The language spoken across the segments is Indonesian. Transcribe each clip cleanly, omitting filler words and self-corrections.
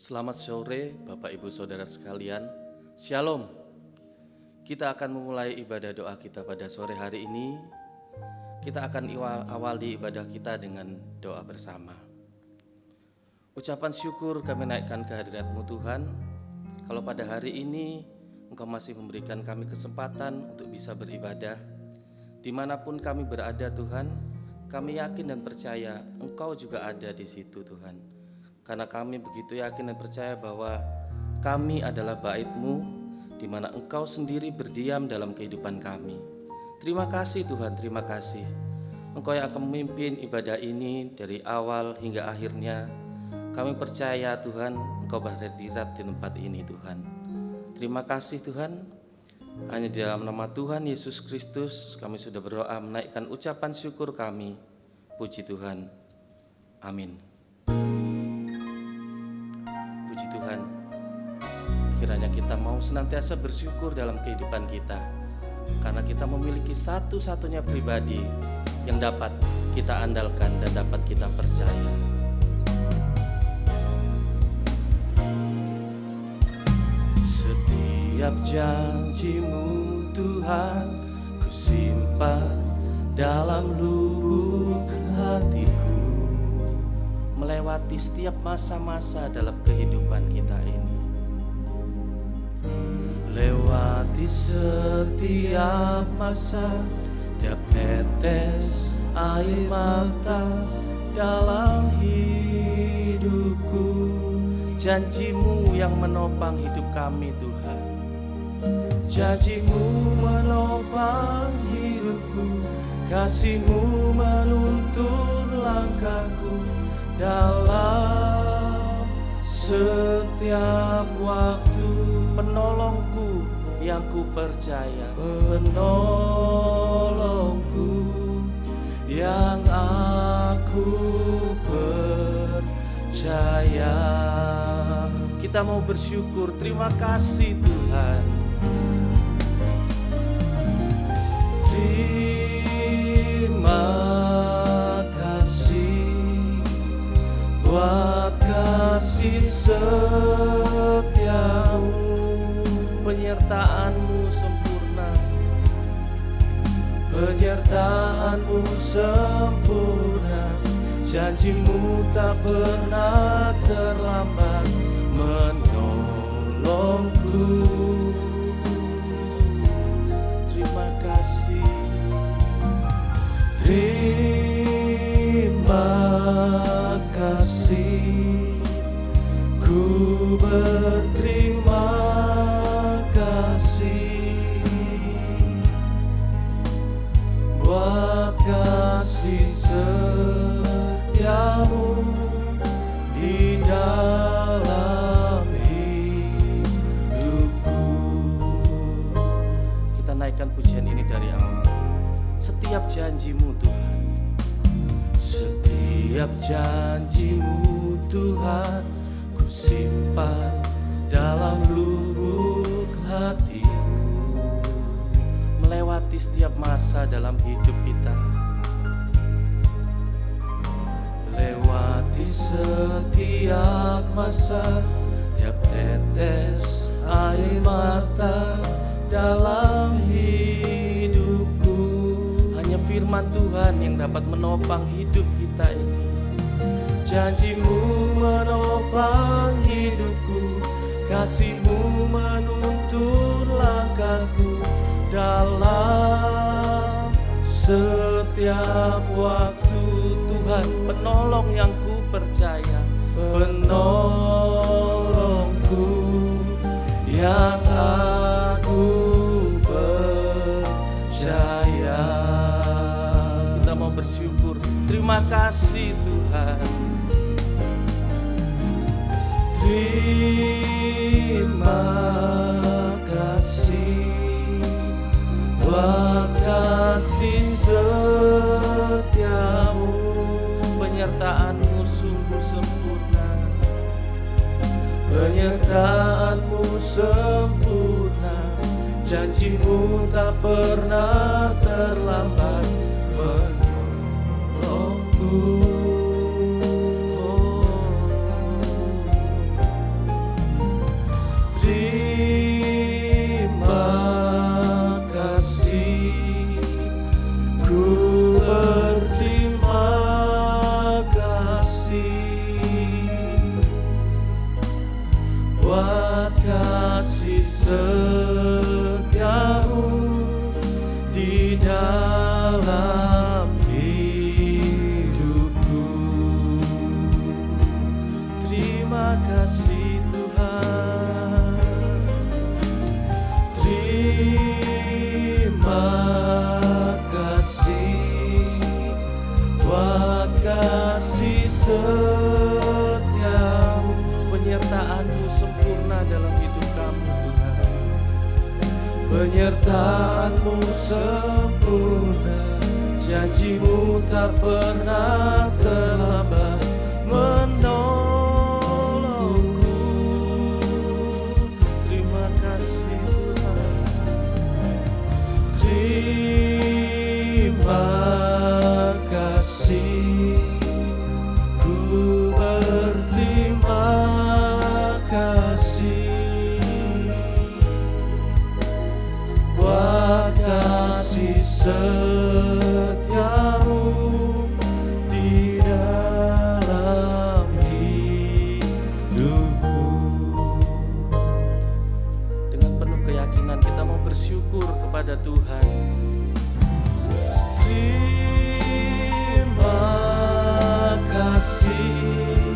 Selamat sore Bapak Ibu Saudara sekalian. Shalom. Kita akan memulai ibadah doa kita pada sore hari ini. Kita akan awali ibadah kita dengan doa bersama. Ucapan syukur kami naikkan ke hadirat-Mu Tuhan. Kalau pada hari ini Engkau masih memberikan kami kesempatan untuk bisa beribadah, dimanapun kami berada Tuhan, kami yakin dan percaya Engkau juga ada di situ Tuhan. Karena kami begitu yakin dan percaya bahwa kami adalah bait-Mu, di mana Engkau sendiri berdiam dalam kehidupan kami. Terima kasih Tuhan, terima kasih. Engkau yang akan memimpin ibadah ini dari awal hingga akhirnya. Kami percaya Tuhan, Engkau berhadirat di tempat ini Tuhan. Terima kasih Tuhan. Hanya di dalam nama Tuhan Yesus Kristus kami sudah berdoa menaikkan ucapan syukur kami. Puji Tuhan. Amin. Tuhan, kiranya kita mau senantiasa bersyukur dalam kehidupan kita, karena kita memiliki satu-satunya pribadi yang dapat kita andalkan dan dapat kita percaya. Setiap janji-Mu Tuhan ku simpan dalam lubuk hatiku, melewati setiap masa-masa dalam kehidupan kita ini. Lewati setiap masa, tiap tetes air mata dalam hidupku. Janji-Mu yang menopang hidup kami Tuhan. Janji-Mu menopang hidupku, kasih-Mu menuntun langkahku dalam setiap waktu. Penolongku yang ku percaya, penolongku yang aku percaya. Kita mau bersyukur, terima kasih Tuhan. Terima buat kasih setia-Mu, penyertaan-Mu sempurna, penyertaan-Mu sempurna, janji-Mu tak pernah terlambat menolongku. Terima kasih. Terima kasih, ku berterima kasih buat kasih setia-Mu di dalam hidupku. Kita naikkan pujian ini dari awal. Setiap janji-Mu Tuhan, setiap janji-Mu Tuhan ku simpan dalam lubuk hatiku, melewati setiap masa dalam hidup kita, lewati setiap masa, tiap tetes air mata dalam hidupku. Hanya firman Tuhan yang dapat menopang hidup kita ini. Janji-Mu menopang hidupku, kasih-Mu menuntun langkahku dalam setiap waktu. Tuhan, penolong yang ku percaya, penolongku yang aku percaya. Kita mau bersyukur, terima kasih Tuhan. Terima kasih buat kasih setia-Mu, penyertaan-Mu sungguh sempurna, penyertaan-Mu sempurna, janji-Mu tak pernah terlambat menolongku. buat kasih setiamu. Penyertaan-Mu sempurna dalam hidup kami Tuhan. Penyertaan-Mu sempurna, janji-Mu tak pernah terlambat menolongku. Terima kasih Tuhan. Terima kasih, ku berterima kasih buat kasih setiamu di dalam hidupku. Dengan penuh keyakinan kita mau bersyukur kepada Tuhan. Terima kasih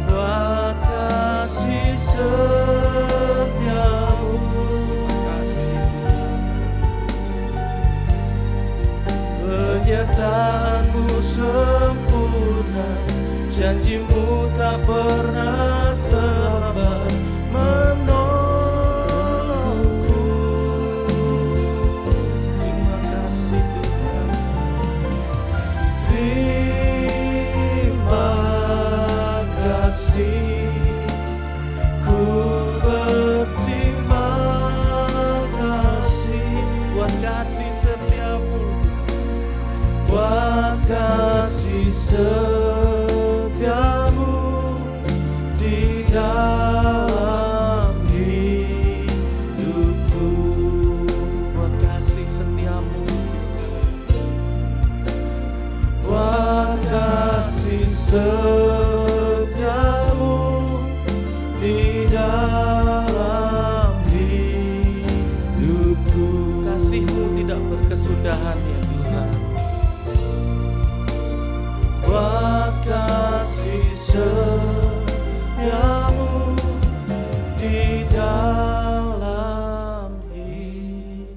buat kasih setiamu. Penyertaan-Mu sempurna, janji-Mu tak pernah terlambat menolongku. Terima kasih Tuhan. Terima kasih, ku berterima kasih Buat kasih setiamu, buat kasih setiamu di dalam hidupku. buat kasih setiamu, Buat kasih setiamu di dalam hidupku. kasih-Mu tidak berkesudahan ya Tuhan. Buat kasih setiamu di dalam hidupku.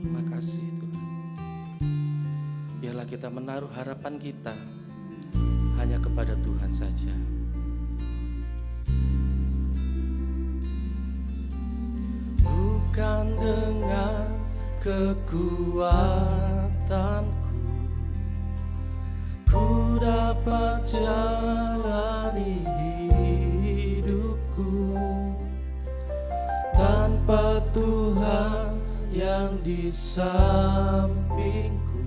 Terima kasih Tuhan. Biarlah kita menaruh harapan kita hanya kepada Tuhan saja. Bukan dengan kekuatanku ku dapat jalani hidupku. Tanpa Tuhan yang di sampingku,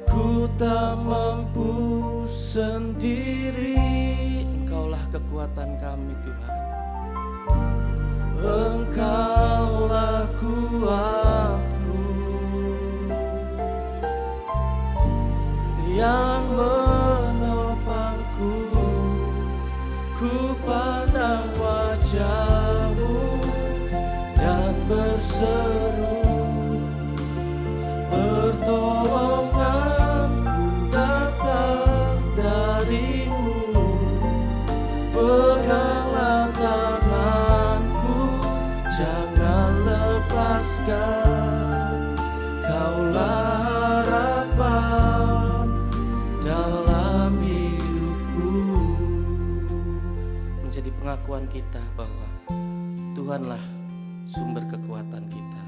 ku tak mampu sendiri. Engkaulah kekuatan kami Tuhan. Engkaulah kuatku yang menopangku. Ku pandang wajah-Mu dan berseru, pertolonganku datang dari-Mu. Peganglah tanganku, jangan lepaskan. Kaulah harapan dalam hidupku. Menjadi pengakuan kita bahwa Tuhanlah sumber kekuatan kita.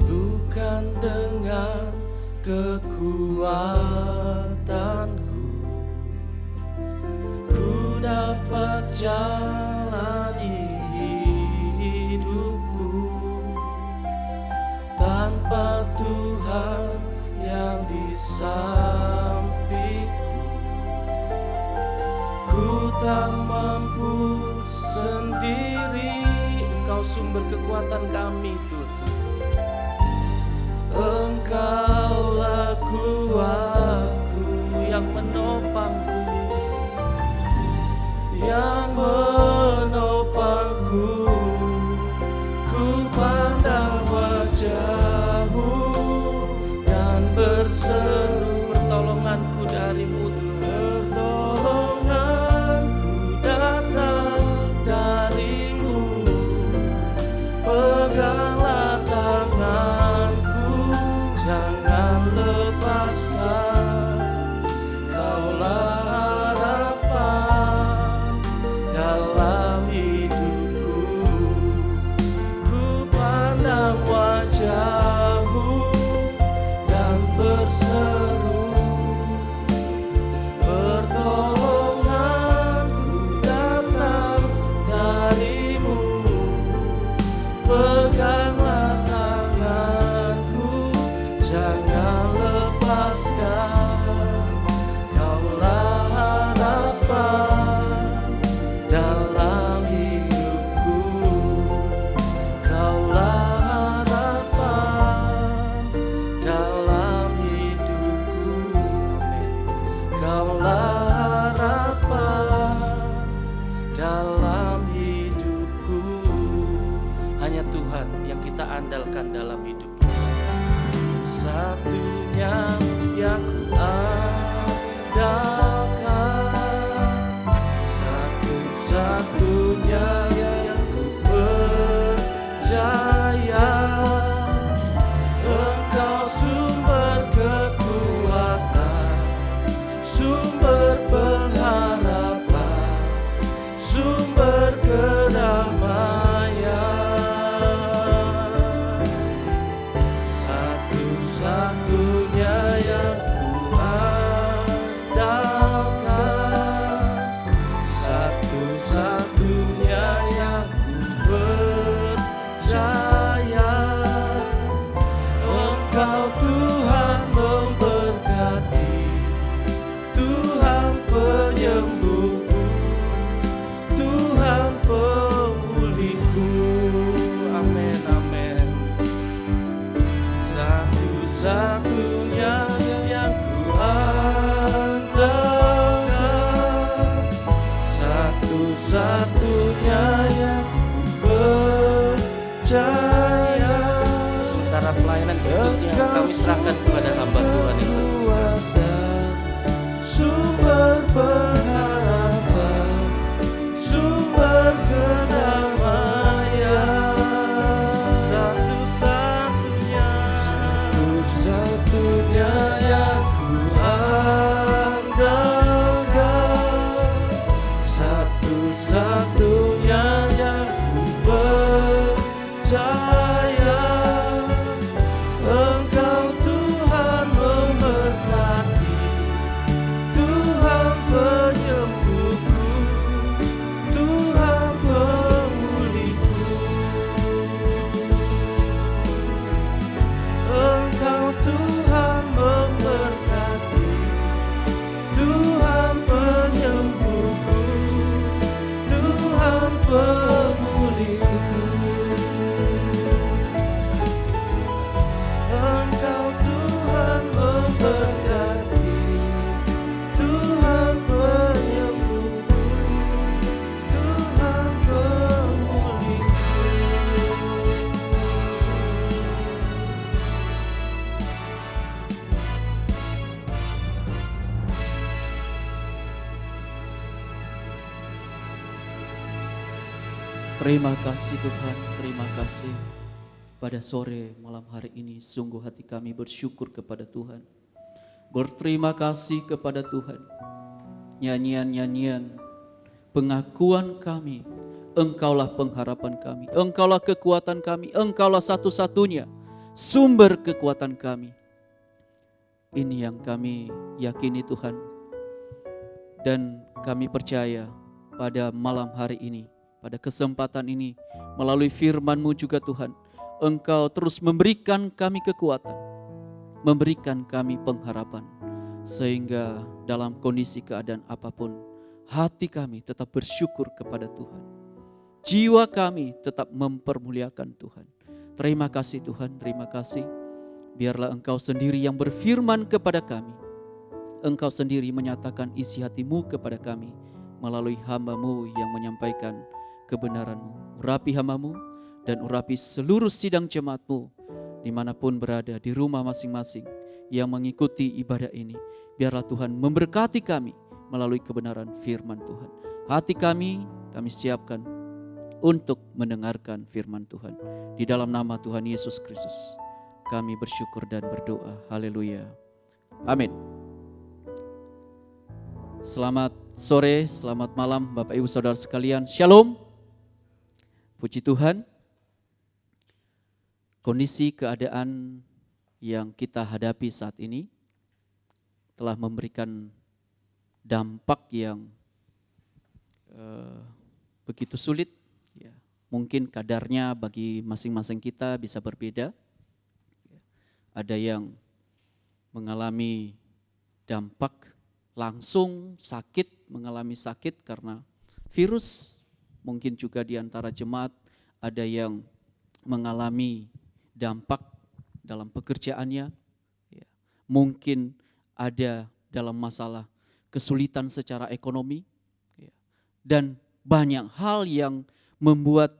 Bukan dengan kekuatanku ku dapat jalani hidupku. Tanpa Tuhan yang di sampingku, ku tak mampu sendiri. Engkau sumber kekuatan kami Tuhan. Engkaulah kuatku yang menopangku, yang menopangku. Ku pandang wajah-Mu dan berseru, pertolonganku dari Kaulah harapan dalam hidupku. Hanya Tuhan yang kita andalkan dalam hidup kita. Satunya yang ku andalkan, satu-satunya yang ku percaya. Engkau sumber kekuatan, sumber pengharapan, sumber kedamaian. Satu-satunya yang ku andalkan, satu-satunya yang ku percaya. Engkau Tuhan memberkati, Tuhan penyembuhku, Tuhan pemulihku. Amin, amin. Satu-satunya yang ku andalkan, satu-satunya yang ku percaya. Sementara pelayanan berikutnya kami serahkan kepada hamba Tuhan yang bertugas. Sumber pengharapan, sumber kedamaian. Satu-satunya yang ku andalkan, satu-satunya yang ku percaya. Engkau Tuhan memberkati, Tuhan penyembuhku, Tuhan pemulihku. Engkau Tuhan memberkati, Tuhan penyembuhku, Tuhan pemulihku. Engkau Tuhan memberkati, Tuhan penyembuhku, Tuhan pemulihku. Terima kasih Tuhan, terima kasih. Pada sore malam hari ini sungguh hati kami bersyukur kepada Tuhan. Berterima kasih kepada Tuhan. Nyanyian-nyanyian, pengakuan kami, Engkaulah pengharapan kami, Engkaulah kekuatan kami, Engkaulah satu-satunya sumber kekuatan kami. Ini yang kami yakini Tuhan. Dan kami percaya pada malam hari ini, pada kesempatan ini, melalui firman-Mu juga Tuhan, Engkau terus memberikan kami kekuatan, memberikan kami pengharapan, sehingga dalam kondisi keadaan apapun, hati kami tetap bersyukur kepada Tuhan. Jiwa kami tetap mempermuliakan Tuhan. Terima kasih Tuhan, terima kasih. Biarlah Engkau sendiri yang berfirman kepada kami. Engkau sendiri menyatakan isi hati-Mu kepada kami melalui hamba-Mu yang menyampaikan kebenaran-Mu. Urapi hamba-Mu dan urapi seluruh sidang jemaat-Mu dimanapun berada di rumah masing-masing yang mengikuti ibadah ini. Biarlah Tuhan memberkati kami melalui kebenaran firman Tuhan. Hati kami siapkan untuk mendengarkan firman Tuhan. Di dalam nama Tuhan Yesus Kristus kami bersyukur dan berdoa. Haleluya. Amin. Selamat sore, selamat malam Bapak Ibu Saudara sekalian. Shalom. Puji Tuhan. Kondisi keadaan yang kita hadapi saat ini telah memberikan dampak yang begitu sulit. Ya, mungkin kadarnya bagi masing-masing kita bisa berbeda. Ada yang mengalami dampak langsung sakit, mengalami sakit karena virus. Mungkin juga di antara jemaat ada yang mengalami dampak dalam pekerjaannya. Ya. Mungkin ada dalam masalah kesulitan secara ekonomi, ya, dan banyak hal yang membuat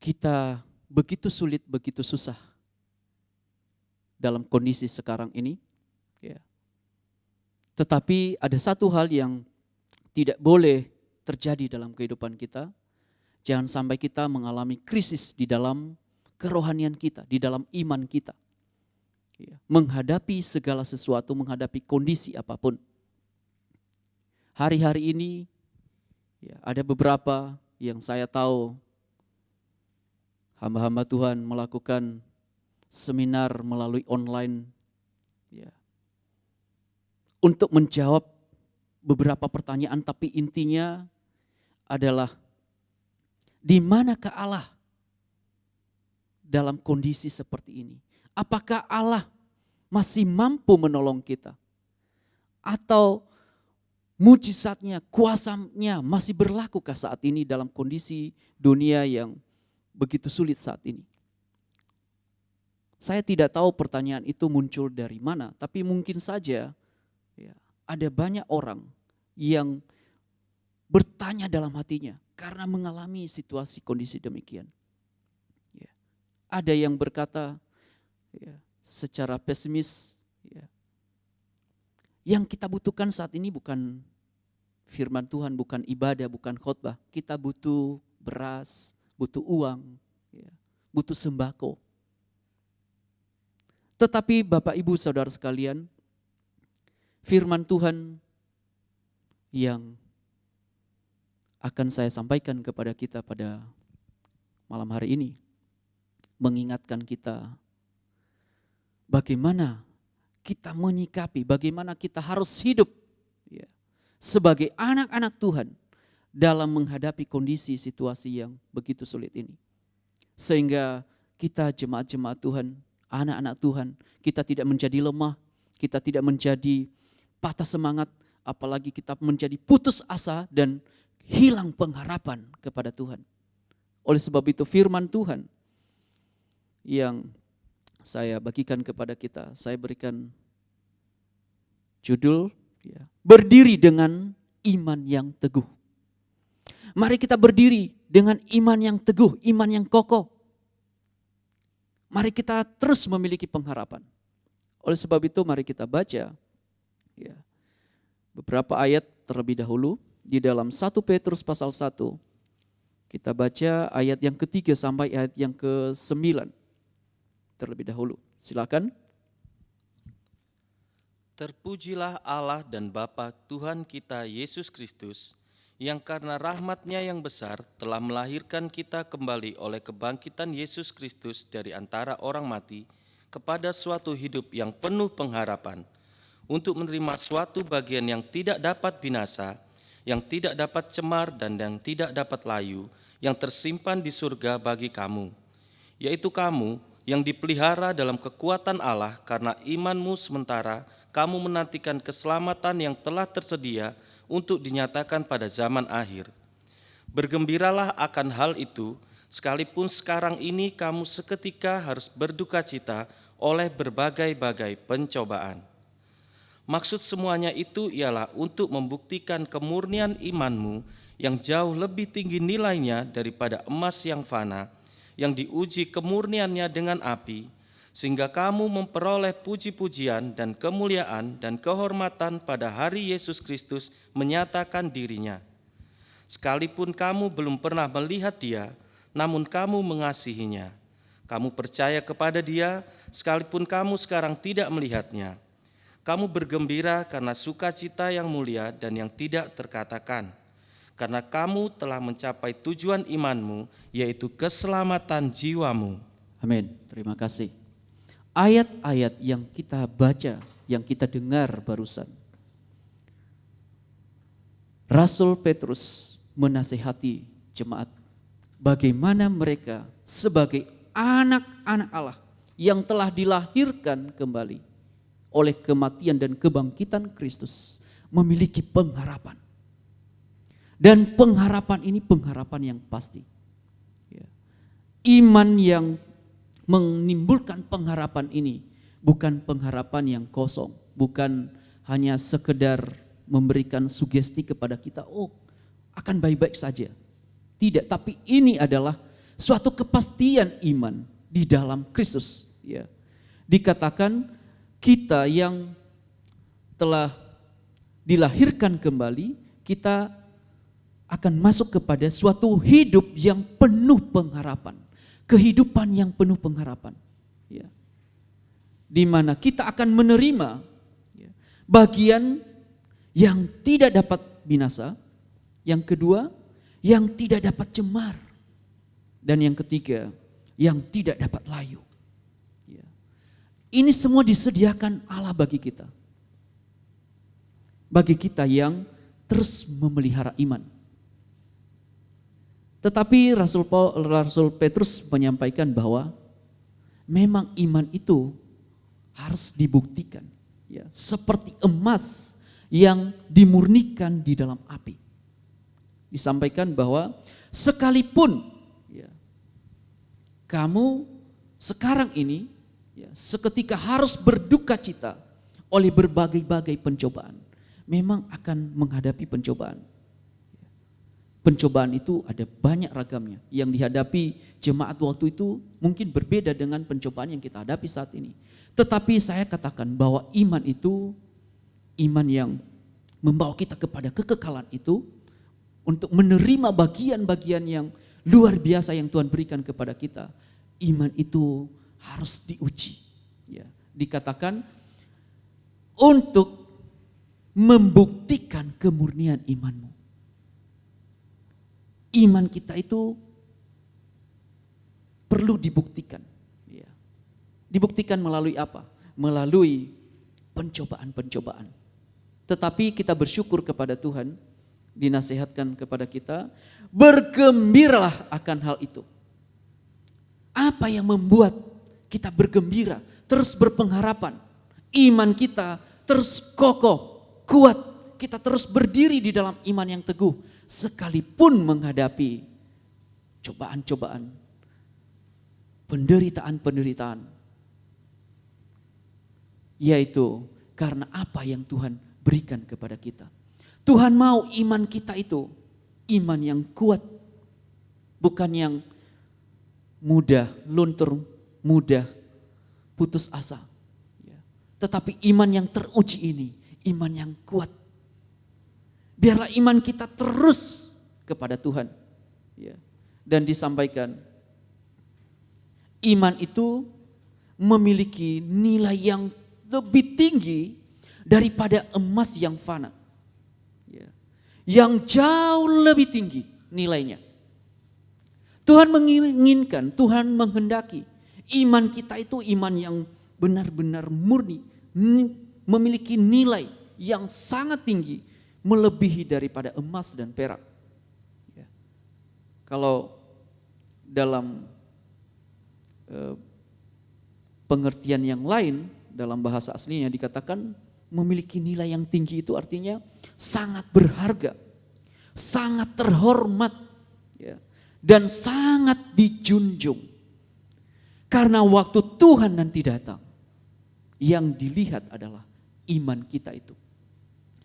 kita begitu sulit, begitu susah dalam kondisi sekarang ini. Ya. Tetapi ada satu hal yang tidak boleh terjadi dalam kehidupan kita. Jangan sampai kita mengalami krisis di dalam kerohanian kita, di dalam iman kita. Ya. Menghadapi segala sesuatu, menghadapi kondisi apapun. Hari-hari ini ya, ada beberapa yang saya tahu hamba-hamba Tuhan melakukan seminar melalui online ya, untuk menjawab beberapa pertanyaan, tapi intinya adalah di manakah Allah dalam kondisi seperti ini? Apakah Allah masih mampu menolong kita? Atau mujizatnya, kuasanya masih berlakukah saat ini dalam kondisi dunia yang begitu sulit saat ini? Saya tidak tahu pertanyaan itu muncul dari mana, tapi mungkin saja ya, ada banyak orang yang bertanya dalam hatinya karena mengalami situasi kondisi demikian. Ya. Ada yang berkata ya, secara pesimis, ya, yang kita butuhkan saat ini bukan firman Tuhan, bukan ibadah, bukan khotbah. Kita butuh beras, butuh uang, ya, butuh sembako. Tetapi Bapak Ibu Saudara sekalian, firman Tuhan yang akan saya sampaikan kepada kita pada malam hari ini mengingatkan kita bagaimana kita menyikapi, bagaimana kita harus hidup ya, sebagai anak-anak Tuhan dalam menghadapi kondisi situasi yang begitu sulit ini. Sehingga kita jemaat-jemaat Tuhan, anak-anak Tuhan, kita tidak menjadi lemah, kita tidak menjadi patah semangat, apalagi kita menjadi putus asa dan hilang pengharapan kepada Tuhan. Oleh sebab itu firman Tuhan yang saya bagikan kepada kita, saya berikan judul ya, berdiri dengan iman yang teguh. Mari kita berdiri dengan iman yang teguh, iman yang kokoh. Mari kita terus memiliki pengharapan. Oleh sebab itu mari kita baca ya, beberapa ayat terlebih dahulu di dalam 1 Petrus pasal 1. Kita baca ayat yang ketiga sampai ayat yang ke-9 terlebih dahulu. Silakan. Terpujilah Allah dan Bapa Tuhan kita Yesus Kristus, yang karena rahmat-Nya yang besar telah melahirkan kita kembali oleh kebangkitan Yesus Kristus dari antara orang mati kepada suatu hidup yang penuh pengharapan, untuk menerima suatu bagian yang tidak dapat binasa, yang tidak dapat cemar dan yang tidak dapat layu, yang tersimpan di surga bagi kamu, yaitu kamu yang dipelihara dalam kekuatan Allah karena imanmu, sementara kamu menantikan keselamatan yang telah tersedia untuk dinyatakan pada zaman akhir. Bergembiralah akan hal itu, sekalipun sekarang ini kamu seketika harus berduka cita oleh berbagai-bagai pencobaan. Maksud semuanya itu ialah untuk membuktikan kemurnian imanmu yang jauh lebih tinggi nilainya daripada emas yang fana, yang diuji kemurniannya dengan api, sehingga kamu memperoleh puji-pujian dan kemuliaan dan kehormatan pada hari Yesus Kristus menyatakan dirinya. Sekalipun kamu belum pernah melihat Dia, namun kamu mengasihinya. Kamu percaya kepada Dia, sekalipun kamu sekarang tidak melihatnya. Kamu bergembira karena sukacita yang mulia dan yang tidak terkatakan, karena kamu telah mencapai tujuan imanmu, yaitu keselamatan jiwamu. Amin. Terima kasih. Ayat-ayat yang kita baca, yang kita dengar barusan, Rasul Petrus menasihati jemaat bagaimana mereka sebagai anak-anak Allah yang telah dilahirkan kembali oleh kematian dan kebangkitan Kristus memiliki pengharapan. Dan pengharapan ini pengharapan yang pasti. Iman yang menimbulkan pengharapan ini bukan pengharapan yang kosong, bukan hanya sekedar memberikan sugesti kepada kita, oh akan baik-baik saja. Tidak, tapi ini adalah suatu kepastian iman di dalam Kristus. Ya. Dikatakan kita yang telah dilahirkan kembali, kita akan masuk kepada suatu hidup yang penuh pengharapan. Kehidupan yang penuh pengharapan. Ya. Di mana kita akan menerima bagian yang tidak dapat binasa. Yang kedua, yang tidak dapat cemar. Dan yang ketiga, yang tidak dapat layu. Ya. Ini semua disediakan Allah bagi kita. Bagi kita yang terus memelihara iman. Tetapi Rasul Petrus menyampaikan bahwa memang iman itu harus dibuktikan. Ya, seperti emas yang dimurnikan di dalam api. Disampaikan bahwa sekalipun ya, kamu sekarang ini ya, seketika harus berduka cita oleh berbagai-bagai pencobaan, memang akan menghadapi pencobaan. Pencobaan itu ada banyak ragamnya. Yang dihadapi jemaat waktu itu mungkin berbeda dengan pencobaan yang kita hadapi saat ini. Tetapi saya katakan bahwa iman itu, iman yang membawa kita kepada kekekalan itu, untuk menerima bagian-bagian yang luar biasa yang Tuhan berikan kepada kita, iman itu harus diuji. Ya, dikatakan untuk membuktikan kemurnian imanmu. Iman kita itu perlu dibuktikan. Ya. Dibuktikan melalui apa? Melalui pencobaan-pencobaan. Tetapi kita bersyukur kepada Tuhan, dinasihatkan kepada kita, bergembiralah akan hal itu. Apa yang membuat kita bergembira, terus berpengharapan, iman kita terus kokoh, kuat, kita terus berdiri di dalam iman yang teguh, sekalipun menghadapi cobaan-cobaan, penderitaan-penderitaan, yaitu karena apa yang Tuhan berikan kepada kita. Tuhan mau iman kita itu iman yang kuat, bukan yang mudah luntur, mudah putus asa. Tetapi iman yang teruji ini, iman yang kuat. Biarlah iman kita terus kepada Tuhan. Dan disampaikan, iman itu memiliki nilai yang lebih tinggi daripada emas yang fana. Yang jauh lebih tinggi nilainya. Tuhan menginginkan, Tuhan menghendaki iman kita itu iman yang benar-benar murni, memiliki nilai yang sangat tinggi, melebihi daripada emas dan perak. Kalau dalam pengertian yang lain, dalam bahasa aslinya dikatakan memiliki nilai yang tinggi itu artinya sangat berharga, sangat terhormat, dan sangat dijunjung. Karena waktu Tuhan nanti datang, yang dilihat adalah iman kita itu.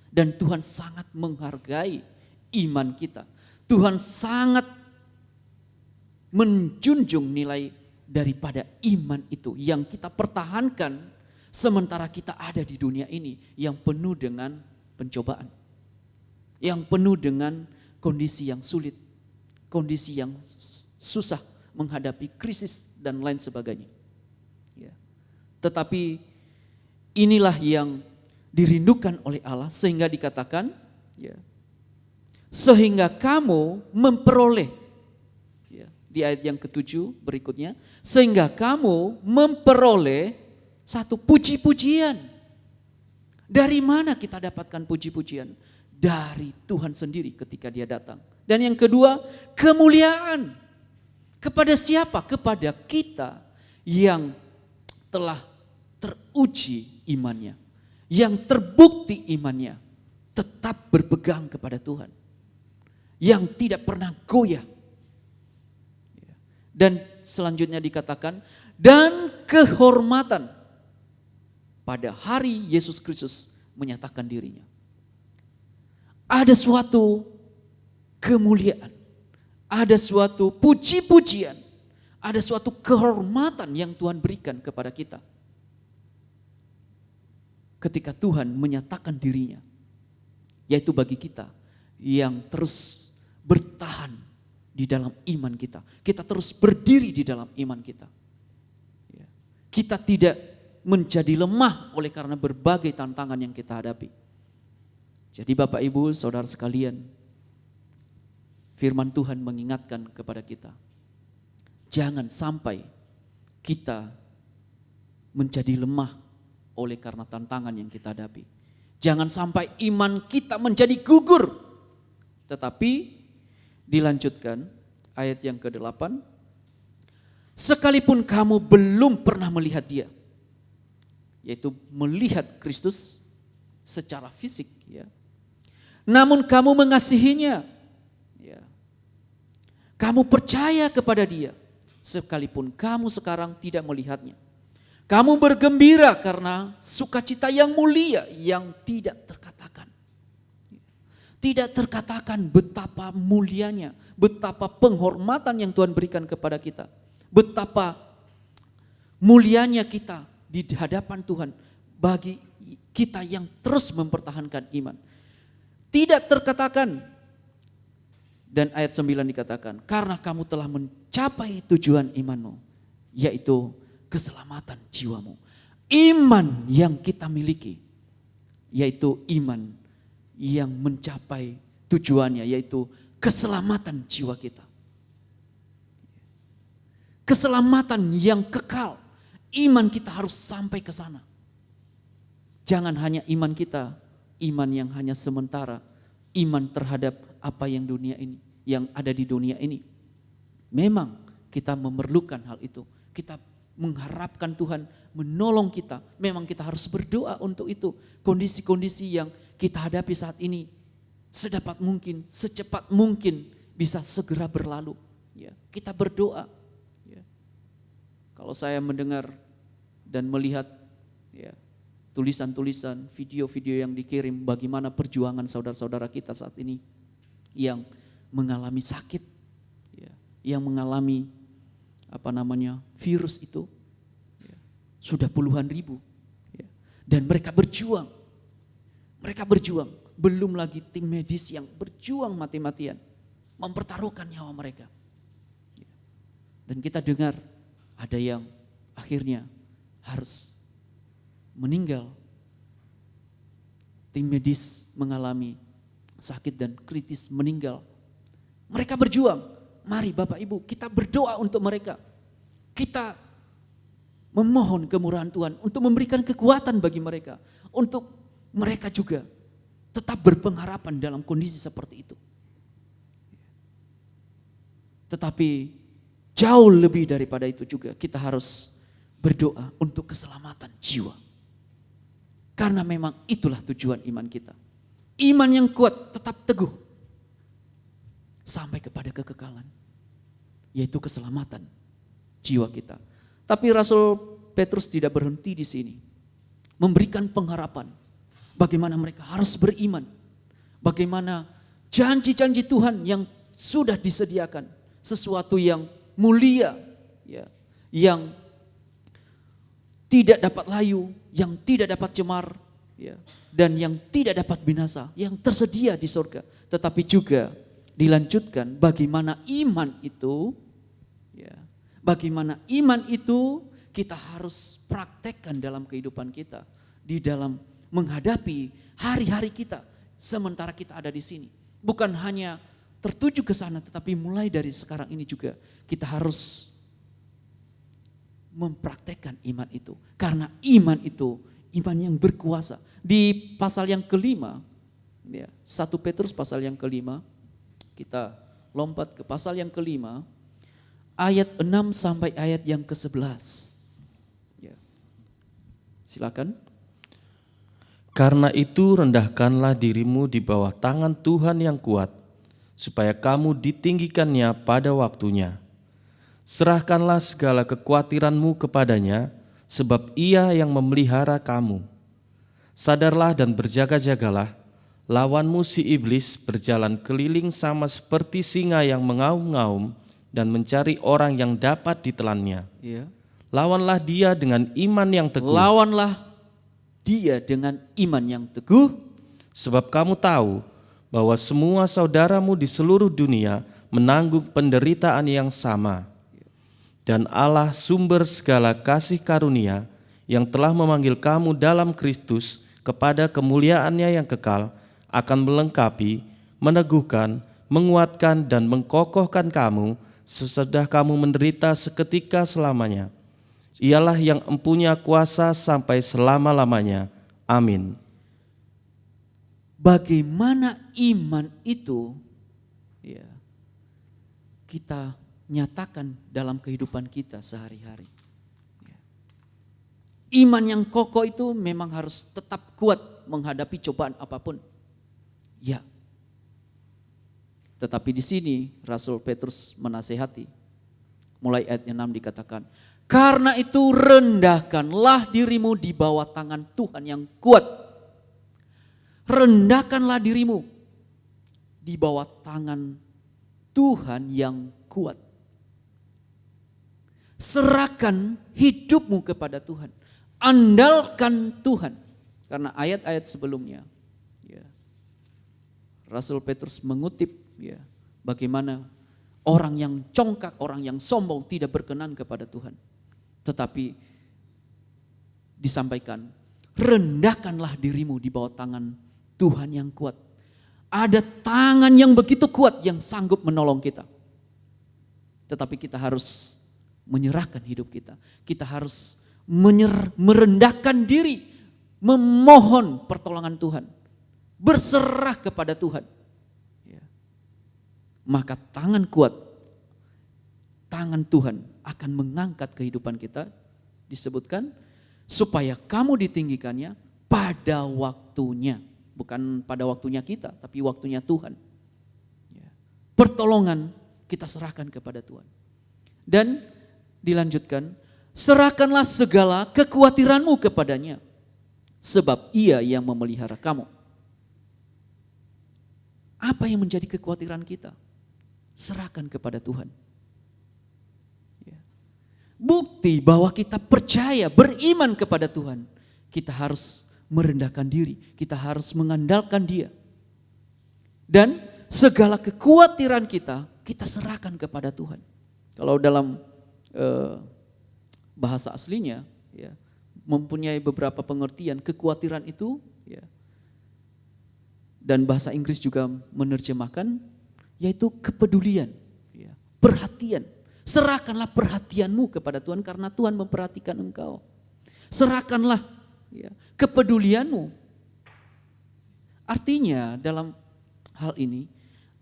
Dan Tuhan sangat menghargai iman kita. Tuhan sangat menjunjung nilai daripada iman itu yang kita pertahankan sementara kita ada di dunia ini yang penuh dengan pencobaan, yang penuh dengan kondisi yang sulit, kondisi yang susah, menghadapi krisis dan lain sebagainya. Tetapi inilah yang dirindukan oleh Allah sehingga dikatakan, sehingga kamu memperoleh, di ayat yang ke-7 berikutnya, sehingga kamu memperoleh satu puji-pujian. Dari mana kita dapatkan puji-pujian? Dari Tuhan sendiri ketika Dia datang. Dan yang kedua, kemuliaan. Kepada siapa? Kepada kita yang telah teruji imannya, yang terbukti imannya, tetap berpegang kepada Tuhan, yang tidak pernah goyah. Dan selanjutnya dikatakan, dan kehormatan pada hari Yesus Kristus menyatakan dirinya. Ada suatu kemuliaan, ada suatu puji-pujian, ada suatu kehormatan yang Tuhan berikan kepada kita. Ketika Tuhan menyatakan dirinya, yaitu bagi kita yang terus bertahan di dalam iman kita. Kita terus berdiri di dalam iman kita. Kita tidak menjadi lemah oleh karena berbagai tantangan yang kita hadapi. Jadi Bapak Ibu, saudara sekalian, firman Tuhan mengingatkan kepada kita, jangan sampai kita menjadi lemah oleh karena tantangan yang kita hadapi. Jangan sampai iman kita menjadi gugur. Tetapi dilanjutkan ayat yang ke-8, sekalipun kamu belum pernah melihat Dia, yaitu melihat Kristus secara fisik, ya. Namun kamu mengasihinya, ya. Kamu percaya kepada Dia, sekalipun kamu sekarang tidak melihatnya. Kamu bergembira karena sukacita yang mulia yang tidak terkatakan. Tidak terkatakan betapa mulianya, betapa penghormatan yang Tuhan berikan kepada kita. Betapa mulianya kita di hadapan Tuhan bagi kita yang terus mempertahankan iman. Tidak terkatakan, dan ayat 9 dikatakan, karena kamu telah mencapai tujuan imanmu, yaitu keselamatan jiwamu. Iman yang kita miliki, yaitu iman yang mencapai tujuannya, yaitu keselamatan jiwa kita. Keselamatan yang kekal. Iman kita harus sampai ke sana. Jangan hanya iman kita, iman yang hanya sementara, iman terhadap apa yang dunia ini, yang ada di dunia ini. Memang kita memerlukan hal itu. Kita mengharapkan Tuhan menolong kita. Memang kita harus berdoa untuk itu. Kondisi-kondisi yang kita hadapi saat ini sedapat mungkin, secepat mungkin bisa segera berlalu. Ya, kita berdoa. Ya. Kalau saya mendengar dan melihat, ya, tulisan-tulisan, video-video yang dikirim bagaimana perjuangan saudara-saudara kita saat ini yang mengalami sakit, ya, yang mengalami virus itu, ya, sudah puluhan ribu, ya, dan mereka berjuang, belum lagi tim medis yang berjuang mati-matian, mempertaruhkan nyawa mereka, ya. Dan kita dengar ada yang akhirnya harus meninggal. Tim medis mengalami sakit dan kritis, meninggal. Mereka berjuang. Mari Bapak Ibu, kita berdoa untuk mereka. Kita memohon kemurahan Tuhan untuk memberikan kekuatan bagi mereka. Untuk mereka juga tetap berpengharapan dalam kondisi seperti itu. Tetapi jauh lebih daripada itu juga kita harus berdoa untuk keselamatan jiwa. Karena memang itulah tujuan iman kita. Iman yang kuat tetap teguh sampai kepada kekekalan, yaitu keselamatan jiwa kita. Tapi Rasul Petrus tidak berhenti di sini. Memberikan pengharapan bagaimana mereka harus beriman. Bagaimana janji-janji Tuhan yang sudah disediakan, sesuatu yang mulia, ya, yang tidak dapat layu, yang tidak dapat cemar, ya, dan yang tidak dapat binasa, yang tersedia di surga. Tetapi juga dilanjutkan bagaimana iman itu, ya, bagaimana iman itu kita harus praktekkan dalam kehidupan kita, di dalam menghadapi hari-hari kita sementara kita ada di sini. Bukan hanya tertuju ke sana, tetapi mulai dari sekarang ini juga kita harus mempraktekkan iman itu. Karena iman itu iman yang berkuasa. Di pasal yang kelima, ya, 1 Petrus pasal yang kelima, kita lompat ke pasal yang kelima, ayat 6 sampai ayat yang ke-11. Ya. Silakan. Karena itu rendahkanlah dirimu di bawah tangan Tuhan yang kuat, supaya kamu ditinggikannya pada waktunya. Serahkanlah segala kekhawatiranmu kepadanya, sebab Ia yang memelihara kamu. Sadarlah dan berjaga-jagalah, lawanmu si iblis berjalan keliling sama seperti singa yang mengaum-ngaum dan mencari orang yang dapat ditelannya. Ya. Lawanlah dia dengan iman yang teguh. Lawanlah dia dengan iman yang teguh, Sebab kamu tahu bahwa semua saudaramu di seluruh dunia menanggung penderitaan yang sama. Dan Allah sumber segala kasih karunia yang telah memanggil kamu dalam Kristus kepada kemuliaannya yang kekal akan melengkapi, meneguhkan, menguatkan dan mengkokohkan kamu sesudah kamu menderita seketika selamanya. Ialah yang empunya kuasa sampai selama-lamanya. Amin. bagaimana iman itu ya, kita nyatakan dalam kehidupan kita sehari-hari. Ya. Iman yang kokoh itu memang harus tetap kuat menghadapi cobaan apapun. Ya. Tetapi di sini Rasul Petrus menasihati. Mulai ayat 6 dikatakan, karena itu rendahkanlah dirimu di bawah tangan Tuhan yang kuat. Rendahkanlah dirimu di bawah tangan Tuhan yang kuat. Serahkan hidupmu kepada Tuhan. Andalkan Tuhan. Karena ayat-ayat sebelumnya, ya, Rasul Petrus mengutip ya, bagaimana orang yang congkak, orang yang sombong tidak berkenan kepada Tuhan. Tetapi disampaikan, rendahkanlah dirimu di bawah tangan Tuhan yang kuat. Ada tangan yang begitu kuat yang sanggup menolong kita. Tetapi kita harus menyerahkan hidup kita. Kita harus merendahkan diri, memohon pertolongan Tuhan, berserah kepada Tuhan. Ya. Maka tangan kuat, tangan Tuhan akan mengangkat kehidupan kita. Disebutkan supaya kamu ditinggikannya pada waktunya. Bukan pada waktunya kita, tapi waktunya Tuhan. Ya. Pertolongan kita serahkan kepada Tuhan. Dan dilanjutkan, serahkanlah segala kekhawatiranmu kepadanya, sebab Ia yang memelihara kamu. Apa yang menjadi kekhawatiran kita? Serahkan kepada Tuhan. Ya. Bukti bahwa kita percaya, beriman kepada Tuhan, kita harus merendahkan diri, kita harus mengandalkan Dia. Dan segala kekhawatiran kita serahkan kepada Tuhan. Kalau dalam bahasa aslinya, ya, mempunyai beberapa pengertian kekhawatiran itu, ya, dan bahasa Inggris juga menerjemahkan, yaitu kepedulian, ya, perhatian. Serahkanlah perhatianmu kepada Tuhan karena Tuhan memperhatikan engkau. Serahkanlah ya, kepedulianmu. Artinya dalam hal ini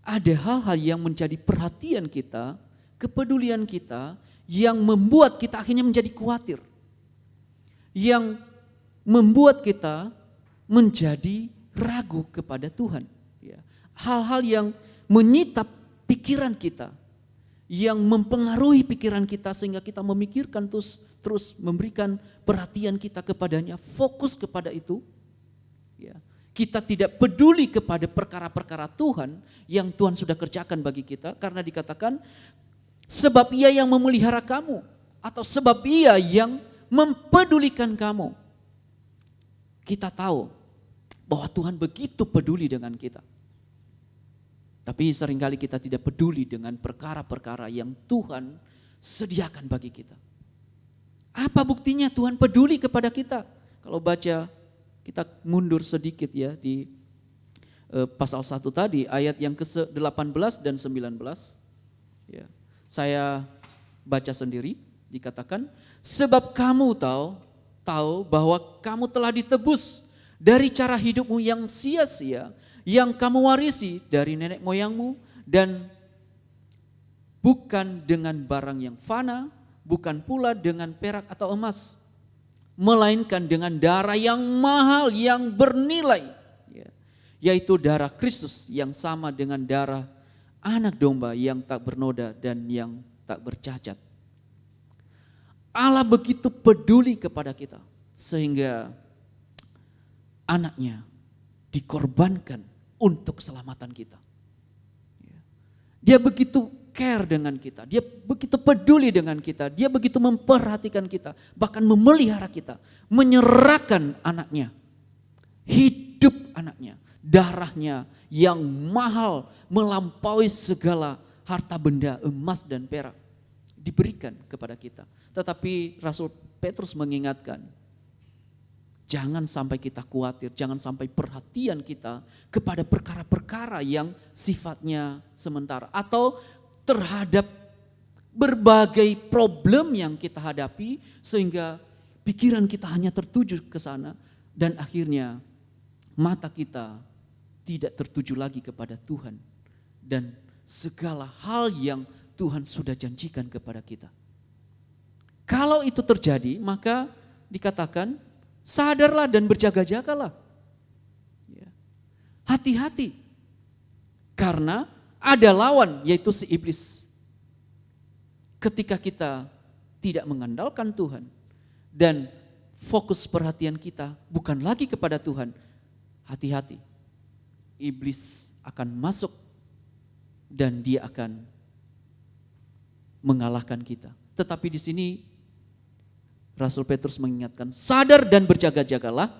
ada hal-hal yang menjadi perhatian kita, kepedulian kita, yang membuat kita akhirnya menjadi khawatir. Yang membuat kita menjadi ragu kepada Tuhan. Ya. Hal-hal yang menyita pikiran kita, yang mempengaruhi pikiran kita sehingga kita memikirkan terus memberikan perhatian kita kepadanya, fokus kepada itu. Ya. Kita tidak peduli kepada perkara-perkara Tuhan yang Tuhan sudah kerjakan bagi kita, karena dikatakan sebab Ia yang memelihara kamu, atau sebab Ia yang mempedulikan kamu. Kita tahu bahwa Tuhan begitu peduli dengan kita. Tapi seringkali kita tidak peduli dengan perkara-perkara yang Tuhan sediakan bagi kita. Apa buktinya Tuhan peduli kepada kita? Kalau baca, kita mundur sedikit ya di pasal 1 tadi, ayat yang ke-18 dan 19. Ya. Saya baca sendiri, dikatakan, sebab kamu tahu bahwa kamu telah ditebus dari cara hidupmu yang sia-sia, yang kamu warisi dari nenek moyangmu, dan bukan dengan barang yang fana, bukan pula dengan perak atau emas, melainkan dengan darah yang mahal, yang bernilai, yaitu darah Kristus yang sama dengan darah anak domba yang tak bernoda dan yang tak bercacat. Allah begitu peduli kepada kita, sehingga anaknya dikorbankan untuk keselamatan kita. Dia begitu care dengan kita, dia begitu peduli dengan kita, dia begitu memperhatikan kita, bahkan memelihara kita, menyerahkan anaknya, hidup anaknya, darahnya yang mahal melampaui segala harta benda, emas dan perak diberikan kepada kita. Tetapi Rasul Petrus mengingatkan, jangan sampai kita khawatir, jangan sampai perhatian kita kepada perkara-perkara yang sifatnya sementara atau terhadap berbagai problem yang kita hadapi sehingga pikiran kita hanya tertuju ke sana dan akhirnya mata kita tidak tertuju lagi kepada Tuhan dan segala hal yang Tuhan sudah janjikan kepada kita. Kalau itu terjadi, maka dikatakan sadarlah dan berjaga-jagalah. Hati-hati. Karena ada lawan, yaitu si iblis. Ketika kita tidak mengandalkan Tuhan dan fokus perhatian kita bukan lagi kepada Tuhan, hati-hati. Iblis akan masuk dan dia akan mengalahkan kita. Tetapi di sini Rasul Petrus mengingatkan, sadar dan berjaga-jagalah,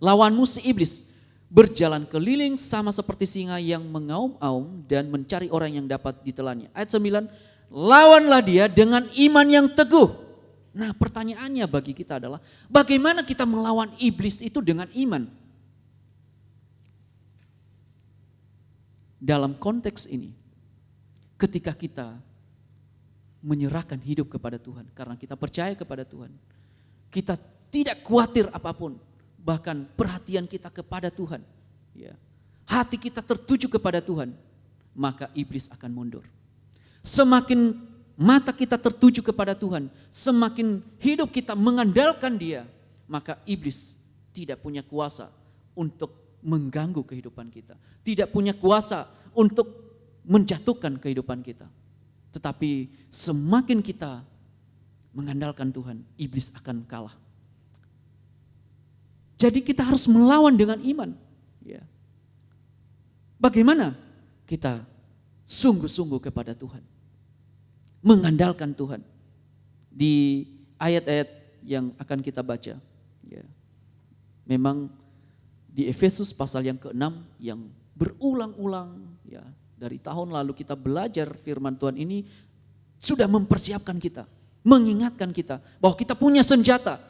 lawanmu si iblis, berjalan keliling sama seperti singa yang mengaum-aum dan mencari orang yang dapat ditelannya. Ayat 9, lawanlah dia dengan iman yang teguh. Nah, pertanyaannya bagi kita adalah, bagaimana kita melawan iblis itu dengan iman? Dalam konteks ini, ketika kita menyerahkan hidup kepada Tuhan, karena kita percaya kepada Tuhan, kita tidak khawatir apapun, bahkan perhatian kita kepada Tuhan, hati kita tertuju kepada Tuhan, maka iblis akan mundur. Semakin mata kita tertuju kepada Tuhan, semakin hidup kita mengandalkan Dia, maka iblis tidak punya kuasa untuk mengganggu kehidupan kita, tidak punya kuasa untuk menjatuhkan kehidupan kita. Tetapi semakin kita mengandalkan Tuhan, iblis akan kalah. Jadi kita harus melawan dengan iman. Bagaimana kita sungguh-sungguh kepada Tuhan, mengandalkan Tuhan. Di ayat-ayat yang akan kita baca, memang di Efesus pasal yang ke-6 yang berulang-ulang, dari tahun lalu kita belajar firman Tuhan ini sudah mempersiapkan kita, mengingatkan kita bahwa kita punya senjata,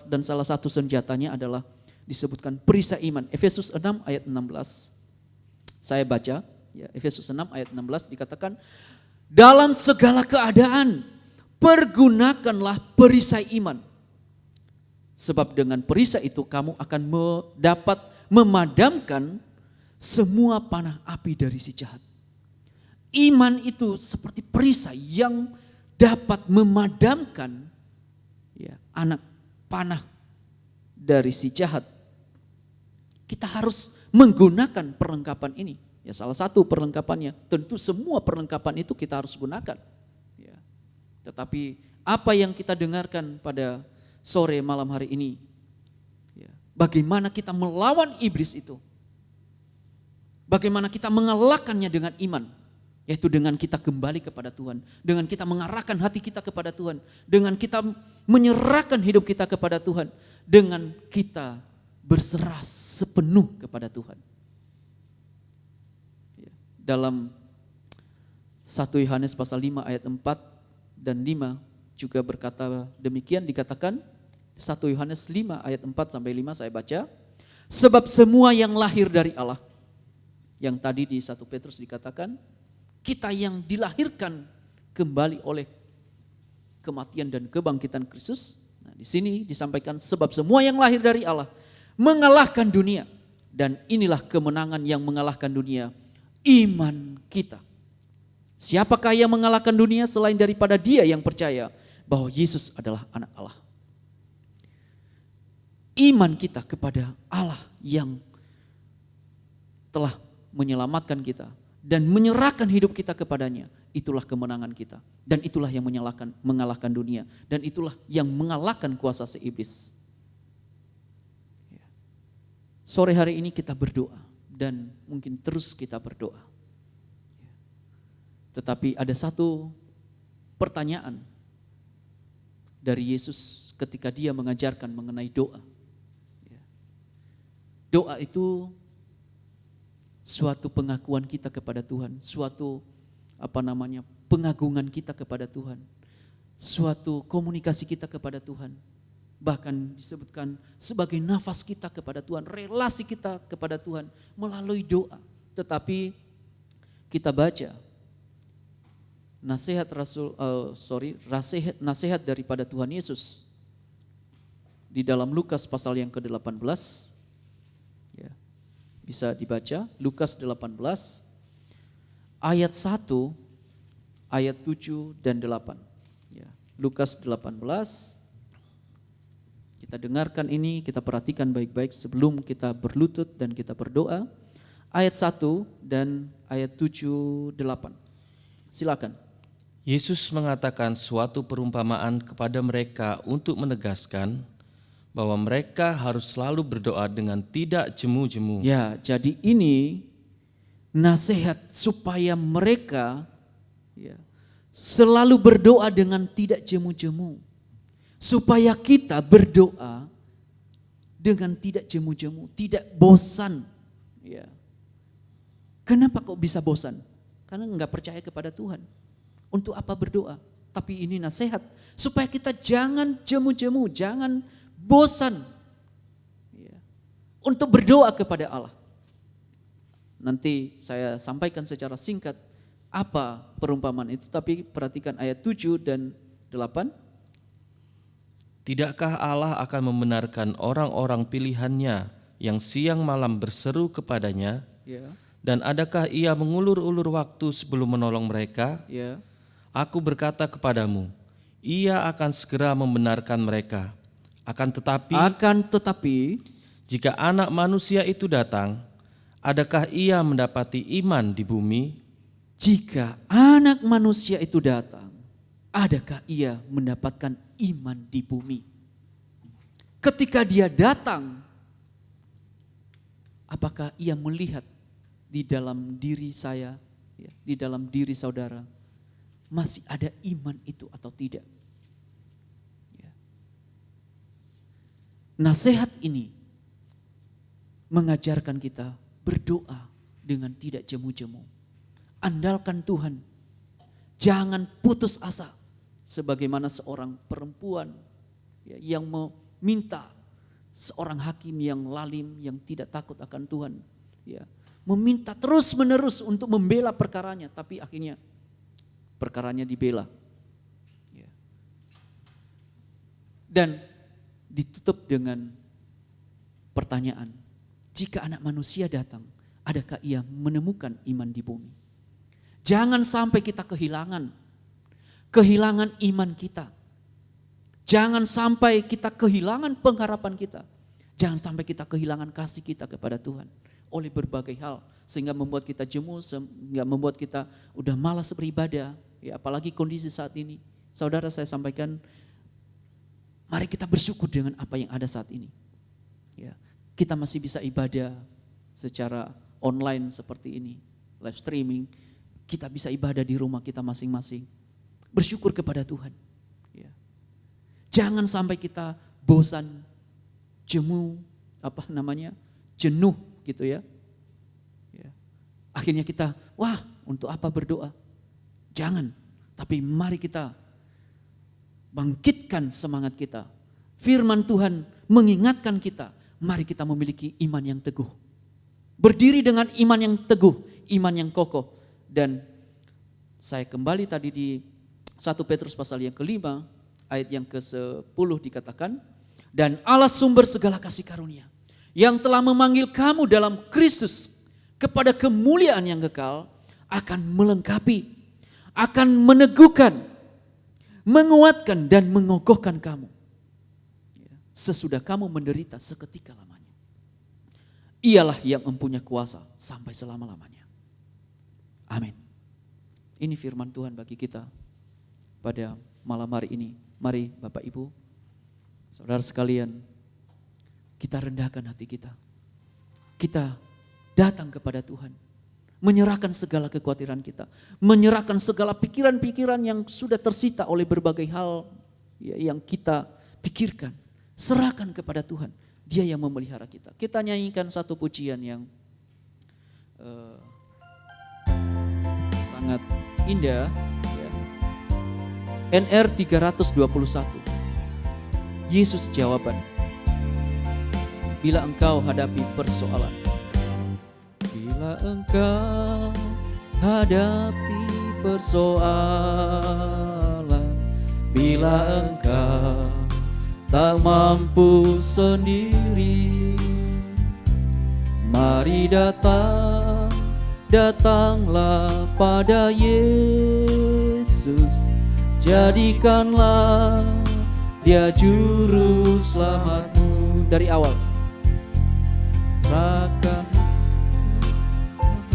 dan salah satu senjatanya adalah disebutkan perisai iman. Efesus 6 ayat 16. Saya baca, Efesus 6 ayat 16 dikatakan, dalam segala keadaan pergunakanlah perisai iman. Sebab dengan perisai itu kamu akan dapat memadamkan semua panah api dari si jahat. Iman itu seperti perisai yang dapat memadamkan anak panah dari si jahat. Kita harus menggunakan perlengkapan ini. Salah satu perlengkapannya, tentu semua perlengkapan itu kita harus gunakan. Tetapi apa yang kita dengarkan pada sore malam hari ini, bagaimana kita melawan iblis itu? Bagaimana kita mengalahkannya dengan iman, yaitu dengan kita kembali kepada Tuhan, dengan kita mengarahkan hati kita kepada Tuhan, dengan kita menyerahkan hidup kita kepada Tuhan, dengan kita berserah sepenuh kepada Tuhan. Dalam 1 Yohanes pasal 5 ayat 4 dan 5 juga berkata demikian, dikatakan 1 Yohanes 5 ayat 4 sampai 5 saya baca. Sebab semua yang lahir dari Allah, yang tadi di 1 Petrus dikatakan, kita yang dilahirkan kembali oleh kematian dan kebangkitan Kristus. Nah, di sini disampaikan sebab semua yang lahir dari Allah mengalahkan dunia, dan inilah kemenangan yang mengalahkan dunia, iman kita. Siapakah yang mengalahkan dunia selain daripada dia yang percaya bahwa Yesus adalah anak Allah? Iman kita kepada Allah yang telah menyelamatkan kita dan menyerahkan hidup kita kepadanya, itulah kemenangan kita, dan itulah yang mengalahkan dunia, dan itulah yang mengalahkan kuasa si iblis. sore hari ini kita berdoa dan mungkin terus kita berdoa. Tetapi ada satu pertanyaan dari Yesus ketika dia mengajarkan mengenai doa. Doa itu suatu pengakuan kita kepada Tuhan, suatu pengagungan kita kepada Tuhan, suatu komunikasi kita kepada Tuhan. Bahkan disebutkan sebagai nafas kita kepada Tuhan, relasi kita kepada Tuhan melalui doa. Tetapi kita baca nasihat daripada Tuhan Yesus di dalam Lukas pasal yang ke-18. Ya, bisa dibaca Lukas 18 ayat 1, ayat 7 dan 8. Ya, Lukas 18. Kita dengarkan ini, kita perhatikan baik-baik sebelum kita berlutut dan kita berdoa. Ayat 1 dan ayat 7, 8. Silakan. Yesus mengatakan suatu perumpamaan kepada mereka untuk menegaskan bahwa mereka harus selalu berdoa dengan tidak jemu-jemu. Ya, jadi ini nasihat supaya mereka selalu berdoa dengan tidak jemu-jemu. Supaya kita berdoa dengan tidak jemu-jemu, tidak bosan. Ya. Kenapa kok bisa bosan? Karena enggak percaya kepada Tuhan. Untuk apa berdoa? Tapi ini nasihat supaya kita jangan jemu-jemu, jangan bosan untuk berdoa kepada Allah. Nanti saya sampaikan secara singkat apa perumpamaan itu, tapi perhatikan ayat 7 dan 8. Tidakkah Allah akan membenarkan orang-orang pilihannya yang siang malam berseru kepadanya? Ya. Dan adakah ia mengulur-ulur waktu sebelum menolong mereka? Ya. Aku berkata kepadamu, ia akan segera membenarkan mereka. Akan tetapi, jika Anak Manusia itu datang, adakah ia mendapati iman di bumi? Jika Anak Manusia itu datang, adakah ia mendapatkan iman di bumi? Ketika dia datang, apakah ia melihat di dalam diri saya, di dalam diri saudara, masih ada iman itu atau tidak? Nasihat ini mengajarkan kita berdoa dengan tidak jemu-jemu. Andalkan Tuhan, jangan putus asa. Sebagaimana seorang perempuan yang meminta seorang hakim yang lalim, yang tidak takut akan Tuhan, meminta terus menerus untuk membela perkaranya, tapi akhirnya perkaranya dibela. Dan ditutup dengan pertanyaan, jika Anak Manusia datang, adakah ia menemukan iman di bumi? Jangan sampai kita kehilangan iman kita. Jangan sampai kita kehilangan pengharapan kita. Jangan sampai kita kehilangan kasih kita kepada Tuhan oleh berbagai hal, sehingga membuat kita jemu, sehingga membuat kita udah malas beribadah. Ya, apalagi kondisi saat ini. Saudara, saya sampaikan, mari kita bersyukur dengan apa yang ada saat ini. Ya, kita masih bisa ibadah secara online seperti ini, live streaming. Kita bisa ibadah di rumah kita masing-masing. Bersyukur kepada Tuhan. Ya. Jangan sampai kita bosan, jenuh gitu ya. Akhirnya kita, untuk apa berdoa? Jangan, tapi mari kita bangkitkan semangat kita. Firman Tuhan mengingatkan kita, mari kita memiliki iman yang teguh. Berdiri dengan iman yang teguh, iman yang kokoh. Dan saya kembali tadi di 1 Petrus pasal yang ke-5 ayat yang ke-10 dikatakan, dan Allah sumber segala kasih karunia yang telah memanggil kamu dalam Kristus kepada kemuliaan yang kekal akan melengkapi, akan meneguhkan, menguatkan dan mengokohkan kamu sesudah kamu menderita seketika lamanya. Ialah yang mempunyai kuasa sampai selama-lamanya. Amin. Ini firman Tuhan bagi kita pada malam hari ini. Mari Bapak Ibu, saudara sekalian, kita rendahkan hati kita. kita datang kepada Tuhan. Menyerahkan segala kekhawatiran kita. Menyerahkan segala pikiran-pikiran yang sudah tersita oleh berbagai hal yang kita pikirkan. Serahkan kepada Tuhan. Dia yang memelihara kita. Kita nyanyikan satu pujian yang sangat indah. Ya. NR 321. Yesus jawaban. Bila engkau hadapi persoalan. Bila engkau hadapi persoalan, bila engkau tak mampu sendiri, mari datanglah pada Yesus, jadikanlah Dia juru selamatmu. Dari awal,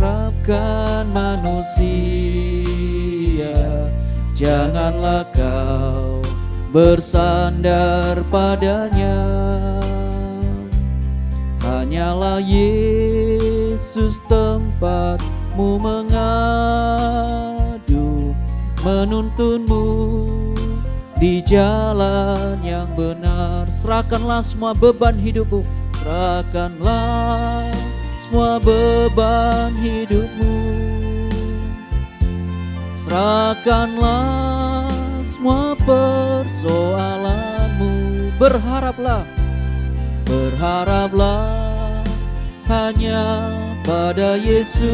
harapkan manusia, janganlah kau bersandar padanya. Hanyalah Yesus tempatmu mengadu, menuntunmu di jalan yang benar. Serahkanlah semua beban hidupmu, serahkanlah semua beban hidupmu, serahkanlah semua persoalanmu. Berharaplah hanya pada Yesus.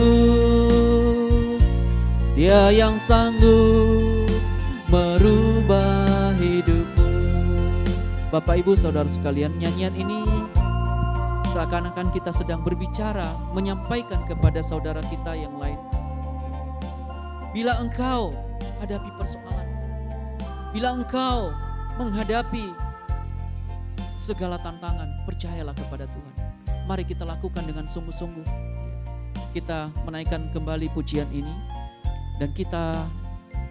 Dia yang sanggup merubah hidupmu. Bapak Ibu Saudara sekalian, nyanyian ini seakan-akan kita sedang berbicara, menyampaikan kepada saudara kita yang lain. Bila engkau hadapi persoalan, bila engkau menghadapi segala tantangan, percayalah kepada Tuhan. Mari kita lakukan dengan sungguh-sungguh. Kita menaikkan kembali pujian ini dan kita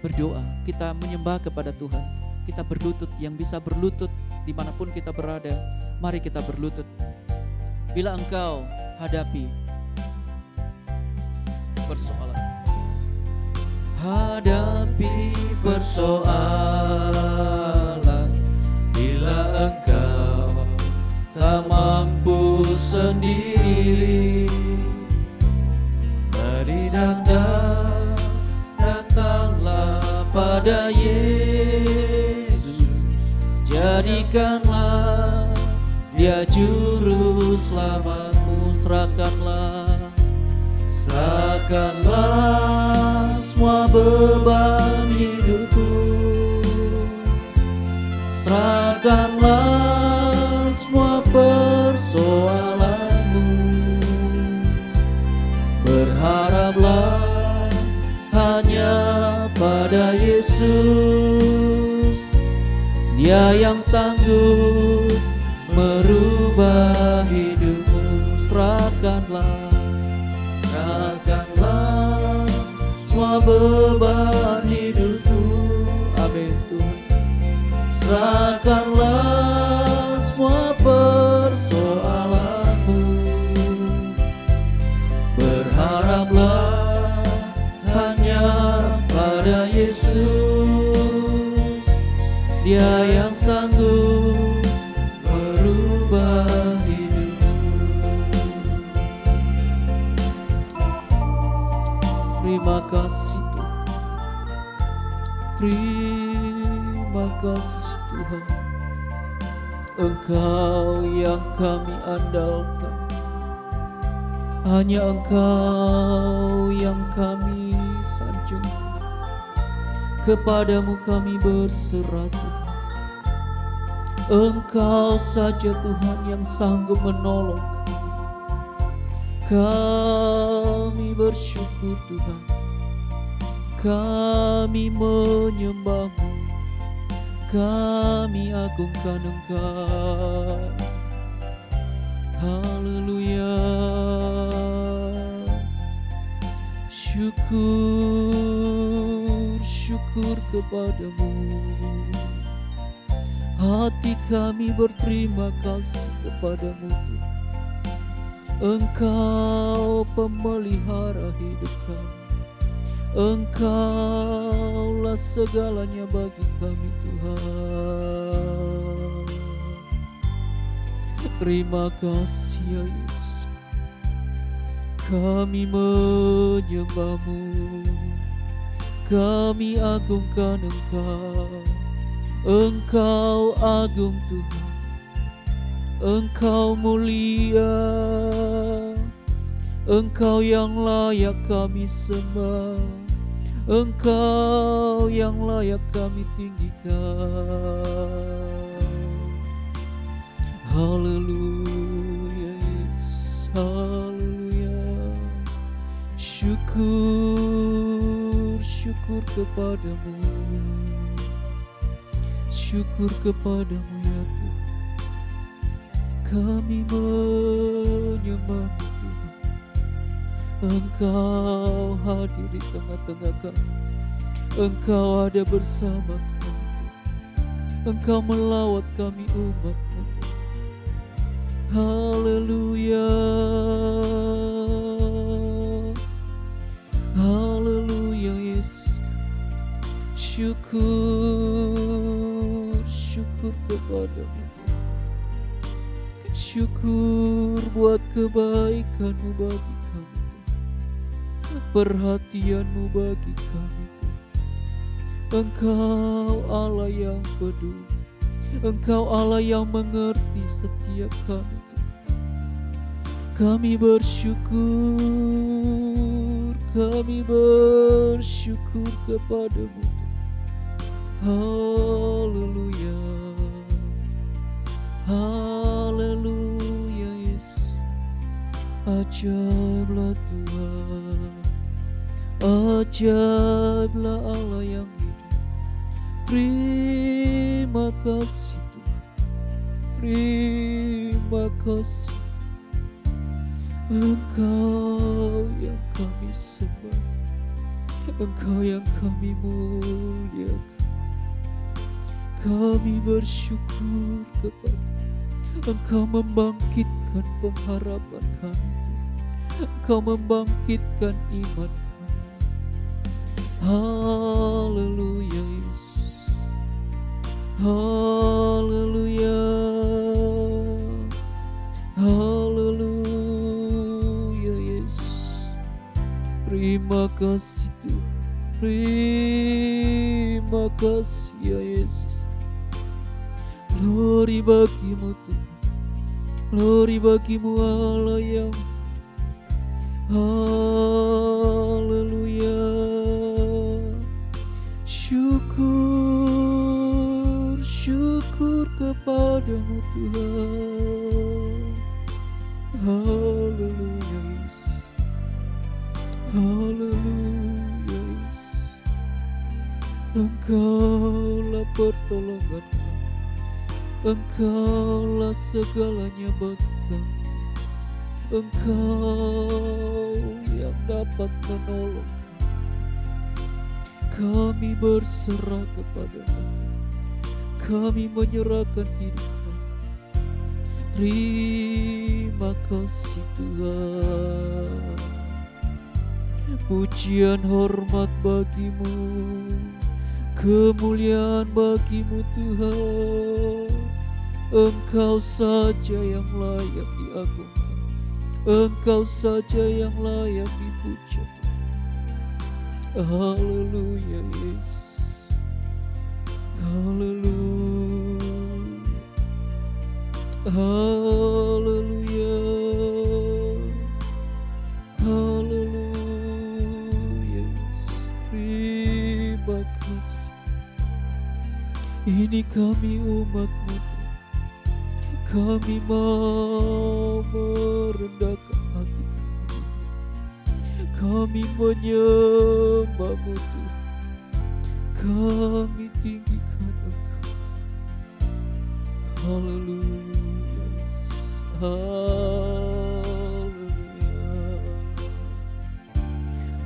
berdoa, kita menyembah kepada Tuhan. Kita berlutut, yang bisa berlutut dimanapun kita berada, mari kita berlutut. Bila engkau hadapi persoalan, hadapi persoalan, bila engkau tak mampu sendiri, mari datanglah pada Yesus, jadikanlah Dia juru selamatmu. Serahkanlah semua beban hidupmu, serahkanlah semua persoalanmu. Berharaplah hanya pada Yesus, Dia yang sanggup merubah hidupmu. Serahkanlah semua beban hidupmu. Amin Tuhan. Serahkanlah semua persoalanmu. Berharaplah hanya pada Yesus, Dia yang sanggup merubah hidupmu. Terima kasih Tuhan. Terima kasih Tuhan. Engkau yang kami andalkan, hanya Engkau yang kami sanjungkan. Kepadamu kami berserah Tuhan. Engkau saja Tuhan yang sanggup menolong kami. Kami bersyukur Tuhan. Kami menyembah-Mu. Kami agungkan Engkau. Haleluya. Syukur kepadamu. Hati kami berterima kasih kepadamu. Engkau pemelihara hidup kami. Engkaulah segalanya bagi kami Tuhan. Terima kasih ya Yesus. Kami menyembah-Mu, kami agungkan Engkau. Engkau agung Tuhan, Engkau mulia, Engkau yang layak kami sembah, Engkau yang layak kami tinggikan. Haleluya Yesus, haleluya. Syukur, syukur kepadamu, syukur kepadamu ya Tuhan. Kami menyembah-Mu Tuhan. Engkau hadir di tengah-tengah kami. Engkau ada bersama kami. Engkau melawat kami umat-Mu. Haleluya, haleluya Yesus. Syukur, syukur kepadamu. Syukur buat kebaikan-Mu bagi kami, perhatian-Mu bagi kami. Engkau Allah yang peduli, Engkau Allah yang mengerti setiap kami. Kami bersyukur, kami bersyukur kepadamu. Haleluya, haleluya Yesus. Ajaiblah Tuhan, ajaiblah Allah yang hidup. Terima kasih Tuhan, terima kasih. Engkau yang kami sembah, Engkau yang kami muliakan. Kami bersyukur kepada Engkau, membangkitkan pengharapan kami, Engkau membangkitkan iman kami. Haleluya Yesus, haleluya, haleluya Yesus. Terima kasih Tuhan, terima kasih ya Yesus. Glory bagimu Tuhan, glory bagimu Allah yang haleluya. Syukur, syukur kepadamu Tuhan. Haleluya Yesus, haleluya Yesus. Engkaulah pertolongan kami, Engkaulah segalanya bagi kami. Engkau yang dapat menolong. Kami berserah kepada-Mu, kami menyerahkan hidup kami. Terima kasih Tuhan. Pujian hormat bagimu, kemuliaan bagimu Tuhan. Engkau saja yang layak diagungkan, Engkau saja yang layak dipuja. Haleluya Yesus, haleluya, haleluya, haleluya Yesus. Terima kasih. Ini kami umat-Mu, kami mau merendahkan hati kami. Kami menyembah-Mu Tuhan, kami tinggikan Engkau. Haleluya Yesus, haleluya.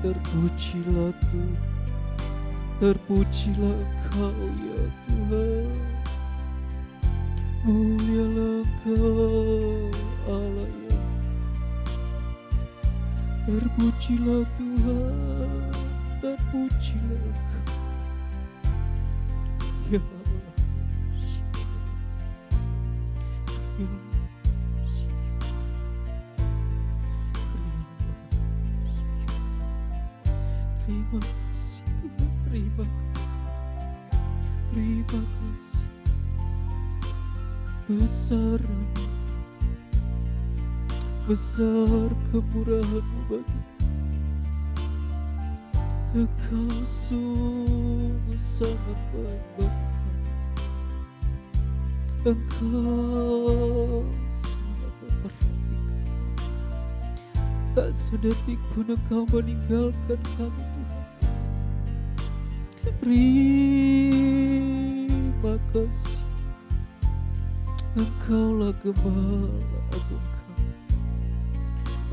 Terpujilah Tuhan, terpujilah Engkau ya Tuhan. Mulialah Engkau Allah yang Terpujilah Tuhan, terpujilah Engkau. Ya Allah, ya terima kasih Tuhan, terima kasih, terima kasih. Besar anugerah, besar kemurahan-Mu bagi kami. Engkau sungguh sangat baik bagi kami. Engkau sangat memperhatikan kami. Tak sedetik pun Engkau meninggalkan kami Tuhan. Terima kasih. Engkaulah Gembala Agung kami.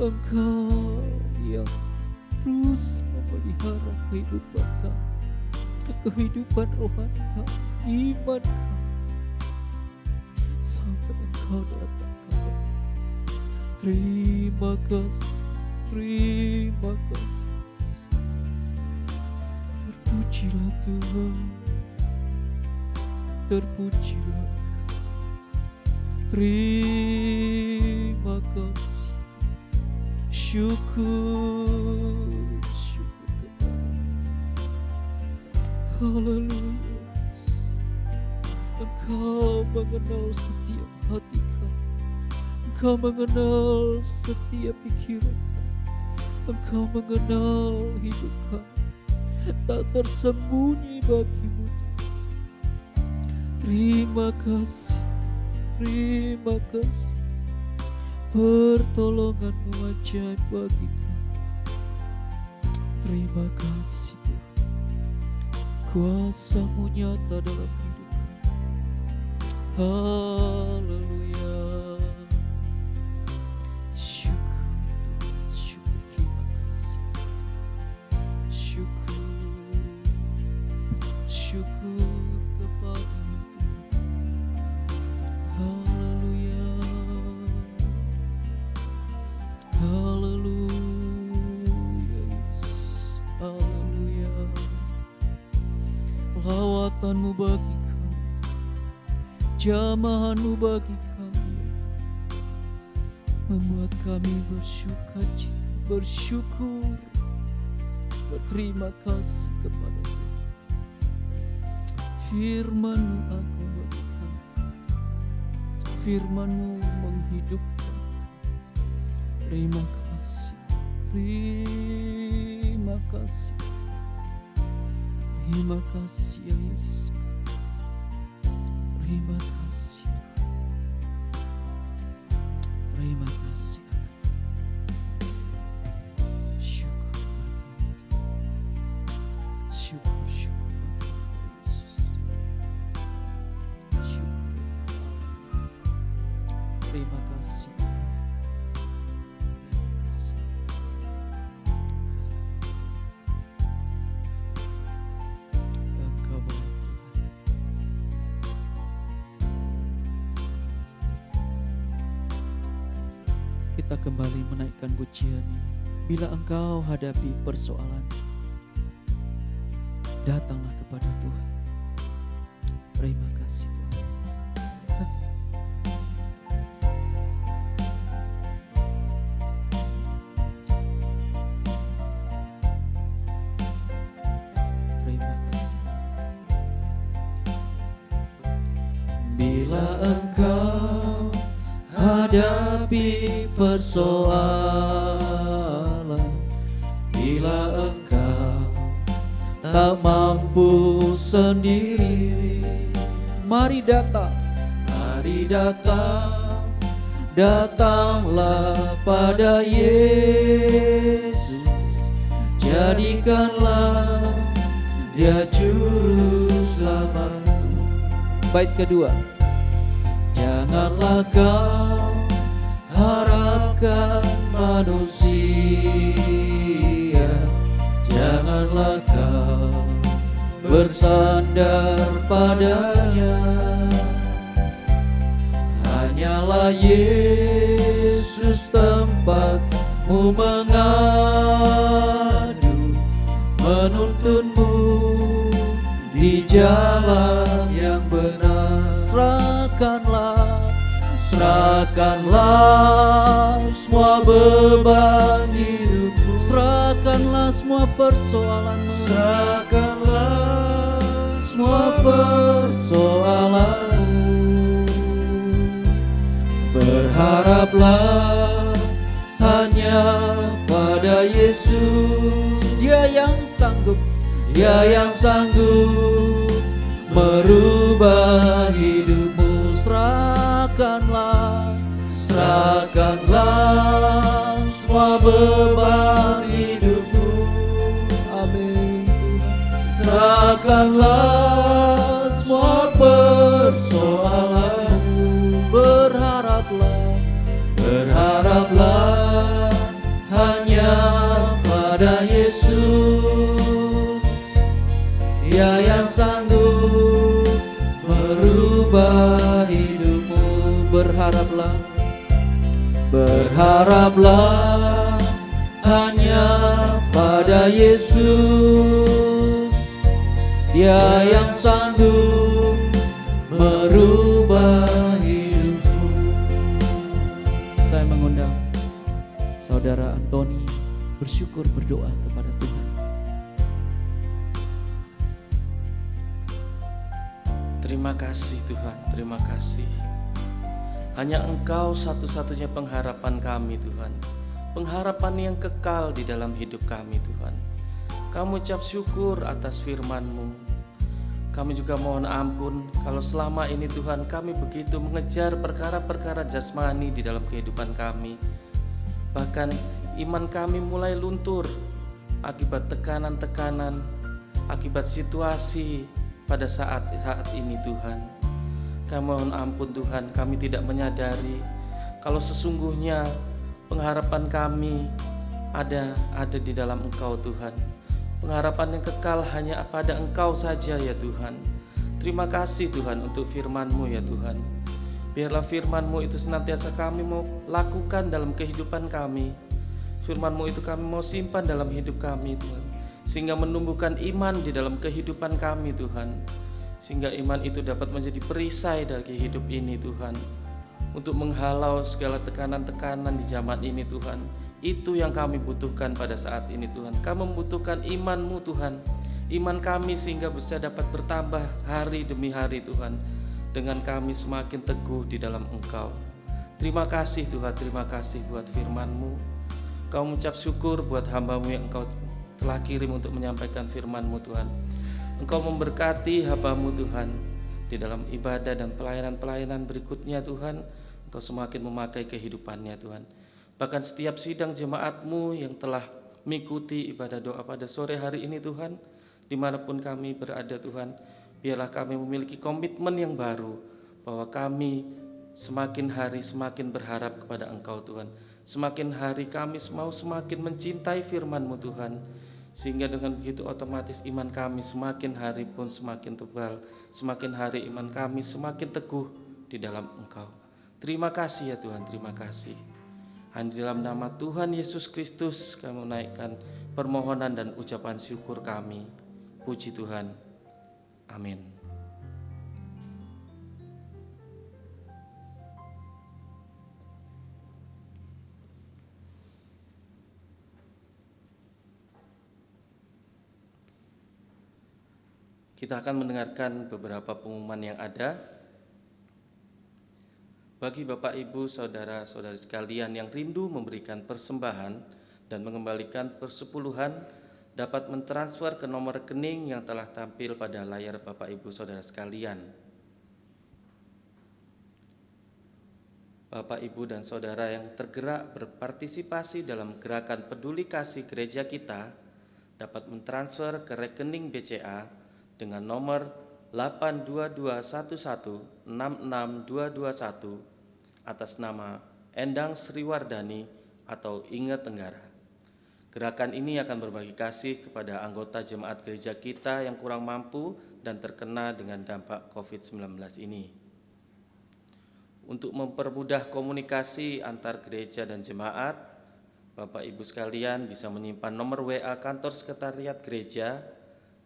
Engkau yang terus memelihara kehidupan kami, kehidupan rohani kami, iman kami, sampai Engkau datang kembali. Terima kasih, terima kasih. Terpujilah Tuhan, terpujilah. Terima kasih, syukur, syukur kepada. Haleluya. Engkau mengenal setiap hati kami. Engkau mengenal setiap pikiran kami. Engkau mengenal hidup kami. Tak tersembunyi bagimu. Terima kasih, terima kasih. Pertolongan-Mu ajaib bagi kami. Terima kasih Tuhan. Kuasa-Mu nyata dalam hidup kami. Haleluya. Syukur Tuhan, syukur, terima kasih. Syukur, syukur kepada Haleluya. Haleluya Yesus. Haleluya. Lawatan-Mu bagi kami, jamahan-Mu bagi kami, membuat kami bersukacita, bersyukur, berterima kasih kepada Tuhan. Firman-Mu agung bagi kami, firman-Mu menghidupkan. Terima kasih, terima kasih, terima kasih ya Yesus. Terima kasih, terima kasih. Syukur bagi-Mu, syukur, syukur bagi-Mu Yesus. Syukur bagi-Mu. Terima kasih. Engkau baik Tuhan. Kita kembali menaikkan pujian ini. Bila engkau hadapi persoalan, datanglah kepada Tuhan. Terima kasih Tuhan. Terima kasih. Bila engkau hadapi persoalan, bila engkau tak mampu sendiri, mari datang, datanglah pada Yesus. Jadikanlah Dia juru selamatmu. Bait kedua, janganlah kau harapkan manusia, janganlah kau bersandar padanya. Hanyalah Yesus tempat Mu mengadu menuntunmu di jalan yang benar. Serahkanlah semua beban hidupmu, serahkanlah semua persoalanmu, Serahkanlah semua persoalanmu. Berharaplah hanya pada Yesus, Dia yang sanggup merubah hidupmu. Serahkanlah semua beban hidupmu. Amin. Serahkanlah semua persoalanmu. Berharaplah hanya pada Yesus, Dia yang sanggup merubah hidupmu. Berharaplah hanya pada Yesus, Dia yang sanggup merubah hidupmu. Saya mengundang Saudara Antoni bersyukur berdoa kepada Tuhan. Terima kasih Tuhan, terima kasih. Hanya Engkau satu-satunya pengharapan kami Tuhan, pengharapan yang kekal di dalam hidup kami Tuhan. Kami ucap syukur atas firman-Mu. Kami juga mohon ampun kalau selama ini Tuhan kami begitu mengejar perkara-perkara jasmani di dalam kehidupan kami. Bahkan iman kami mulai luntur akibat tekanan-tekanan, akibat situasi pada saat-saat ini Tuhan. Kami mohon ampun Tuhan, kami tidak menyadari kalau sesungguhnya pengharapan kami ada di dalam Engkau Tuhan. Pengharapan yang kekal hanya pada Engkau saja ya Tuhan. Terima kasih Tuhan untuk firman-Mu ya Tuhan. Biarlah firman-Mu itu senantiasa kami mau lakukan dalam kehidupan kami. Firman-Mu itu kami mau simpan dalam hidup kami Tuhan, sehingga menumbuhkan iman di dalam kehidupan kami Tuhan, sehingga iman itu dapat menjadi perisai dari hidup ini Tuhan, untuk menghalau segala tekanan-tekanan di zaman ini Tuhan. Itu yang kami butuhkan pada saat ini Tuhan. Kami membutuhkan iman-Mu Tuhan, iman kami sehingga bisa dapat bertambah hari demi hari Tuhan, dengan kami semakin teguh di dalam Engkau. Terima kasih Tuhan, terima kasih buat firman-Mu. Kau mengucap syukur buat hamba-Mu yang Engkau telah kirim untuk menyampaikan firman-Mu Tuhan. Engkau memberkati hamba-Mu Tuhan di dalam ibadah dan pelayanan-pelayanan berikutnya Tuhan. Engkau semakin memakai kehidupannya Tuhan. Bahkan setiap sidang jemaat-Mu yang telah mengikuti ibadah doa pada sore hari ini Tuhan, dimanapun kami berada Tuhan, biarlah kami memiliki komitmen yang baru, bahwa kami semakin hari semakin berharap kepada Engkau Tuhan. Semakin hari kami mau semakin mencintai firman-Mu Tuhan, sehingga dengan begitu otomatis iman kami semakin hari pun semakin tebal, semakin hari iman kami semakin teguh di dalam Engkau. Terima kasih ya Tuhan, terima kasih. Hanya dalam nama Tuhan Yesus Kristus kami menaikkan permohonan dan ucapan syukur kami. Puji Tuhan. Amin. Kita akan mendengarkan beberapa pengumuman yang ada. Bagi Bapak Ibu Saudara-saudari sekalian yang rindu memberikan persembahan dan mengembalikan persepuluhan, dapat mentransfer ke nomor rekening yang telah tampil pada layar Bapak Ibu Saudara sekalian. Bapak Ibu dan Saudara yang tergerak berpartisipasi dalam gerakan peduli kasih gereja kita dapat mentransfer ke rekening BCA dengan nomor 82211662221 atas nama Endang Sriwardani atau Inge Tenggara. Gerakan ini akan berbagi kasih kepada anggota jemaat gereja kita yang kurang mampu dan terkena dengan dampak COVID-19 ini. Untuk mempermudah komunikasi antar gereja dan jemaat, Bapak Ibu sekalian bisa menyimpan nomor WA kantor sekretariat gereja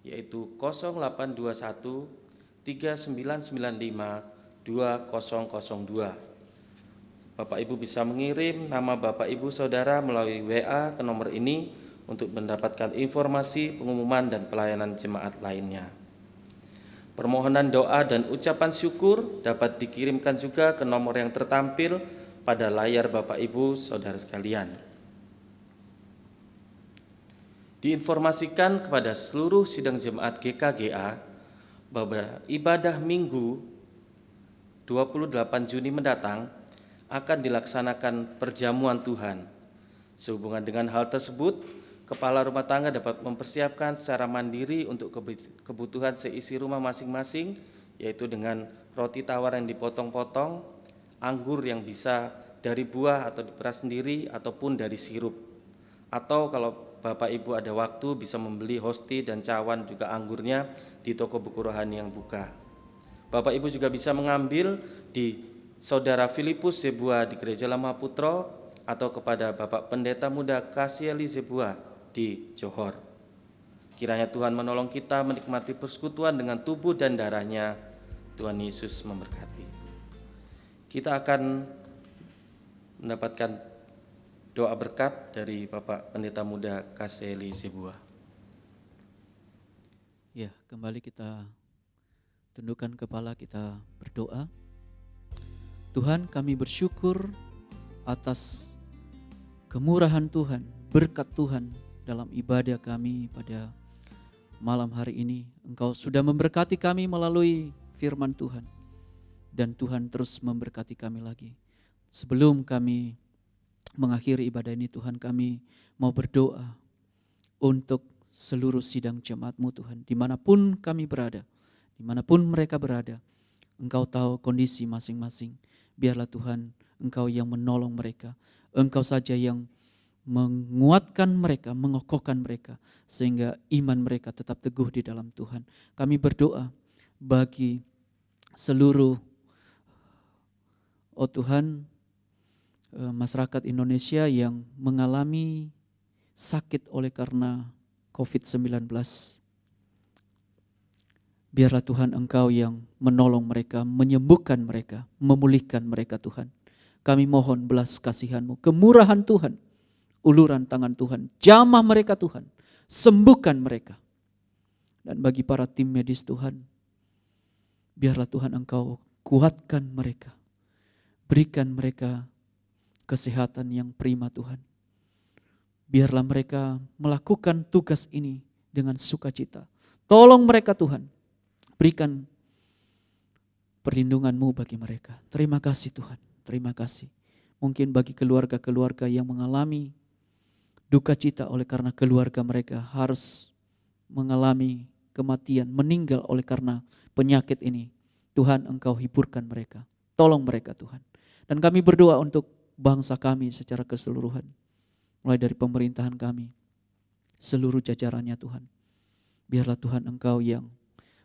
yaitu 0821 3995 2002. Bapak Ibu bisa mengirim nama Bapak Ibu Saudara melalui WA ke nomor ini untuk mendapatkan informasi, pengumuman, dan pelayanan jemaat lainnya. Permohonan doa dan ucapan syukur dapat dikirimkan juga ke nomor yang tertampil pada layar Bapak Ibu Saudara sekalian. Diinformasikan kepada seluruh sidang jemaat GKGA bahwa ibadah Minggu 28 Juni mendatang akan dilaksanakan perjamuan Tuhan. Sehubungan dengan hal tersebut, kepala rumah tangga dapat mempersiapkan secara mandiri untuk kebutuhan seisi rumah masing-masing, yaitu dengan roti tawar yang dipotong-potong, anggur yang bisa dari buah atau diperas sendiri ataupun dari sirup. Atau kalau Bapak Ibu ada waktu bisa membeli hosti dan cawan juga anggurnya di toko buku rohani yang buka. Bapak Ibu juga bisa mengambil di Saudara Filipus Zebua di Gereja Lama Putro atau kepada Bapak Pendeta Muda Kasieli Zebua di Johor. Kiranya Tuhan menolong kita menikmati persekutuan dengan tubuh dan darahnya. Tuhan Yesus memberkati. Kita akan mendapatkan doa berkat dari Bapak Pendeta Muda Kasieli Zebua. Ya, kembali kita tundukkan kepala, kita berdoa. Tuhan, kami bersyukur atas kemurahan Tuhan, berkat Tuhan dalam ibadah kami pada malam hari ini. Engkau sudah memberkati kami melalui firman Tuhan, dan Tuhan terus memberkati kami lagi. Sebelum kami mengakhiri ibadah ini, Tuhan, kami mau berdoa untuk seluruh sidang jemaat-Mu, Tuhan, dimanapun kami berada, dimanapun mereka berada. Engkau tahu kondisi masing-masing. Biarlah Tuhan, Engkau yang menolong mereka, Engkau saja yang menguatkan mereka, mengokohkan mereka, sehingga iman mereka tetap teguh di dalam Tuhan. Kami berdoa bagi seluruh, oh Tuhan, masyarakat Indonesia yang mengalami sakit oleh karena COVID-19. Biarlah Tuhan Engkau yang menolong mereka, menyembuhkan mereka, memulihkan mereka Tuhan. Kami mohon belas kasihan-Mu, kemurahan Tuhan, uluran tangan Tuhan, jamah mereka Tuhan, sembuhkan mereka. Dan bagi para tim medis Tuhan, biarlah Tuhan Engkau kuatkan mereka, berikan mereka kesehatan yang prima Tuhan. Biarlah mereka melakukan tugas ini dengan sukacita. Tolong mereka Tuhan, berikan perlindungan-Mu bagi mereka. Terima kasih Tuhan, terima kasih. Mungkin bagi keluarga-keluarga yang mengalami duka cita oleh karena keluarga mereka harus mengalami kematian, meninggal oleh karena penyakit ini. Tuhan, Engkau hiburkan mereka, tolong mereka Tuhan. Dan kami berdoa untuk bangsa kami secara keseluruhan, mulai dari pemerintahan kami, seluruh jajarannya Tuhan. Biarlah Tuhan Engkau yang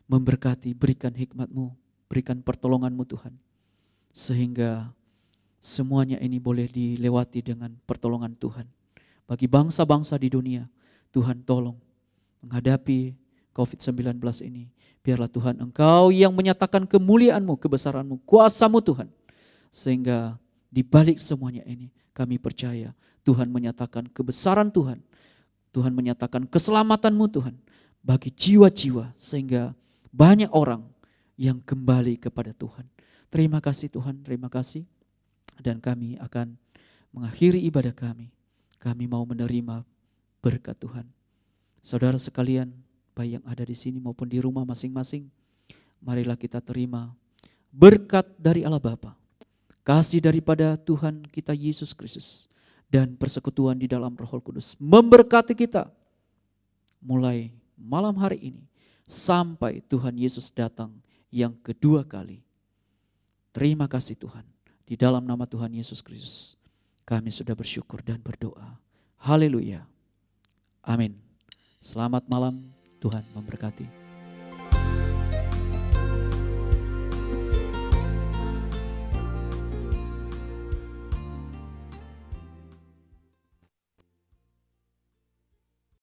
memberkati, berikan hikmat-Mu, berikan pertolongan-Mu Tuhan, sehingga semuanya ini boleh dilewati dengan pertolongan Tuhan. Bagi bangsa-bangsa di dunia, Tuhan tolong menghadapi COVID-19 ini. Biarlah Tuhan Engkau yang menyatakan kemuliaan-Mu, kebesaran-Mu, kuasa-Mu Tuhan, sehingga di balik semuanya ini kami percaya Tuhan menyatakan kebesaran Tuhan. Tuhan menyatakan keselamatan-Mu Tuhan bagi jiwa-jiwa, sehingga banyak orang yang kembali kepada Tuhan. Terima kasih Tuhan, terima kasih. Dan kami akan mengakhiri ibadah kami. Kami mau menerima berkat Tuhan. Saudara sekalian, baik yang ada di sini maupun di rumah masing-masing, marilah kita terima berkat dari Allah Bapa, kasih daripada Tuhan kita Yesus Kristus, dan persekutuan di dalam Roh Kudus memberkati kita mulai malam hari ini sampai Tuhan Yesus datang yang kedua kali. Terima kasih Tuhan. Di dalam nama Tuhan Yesus Kristus kami sudah bersyukur dan berdoa. Haleluya. Amin. Selamat malam, Tuhan memberkati.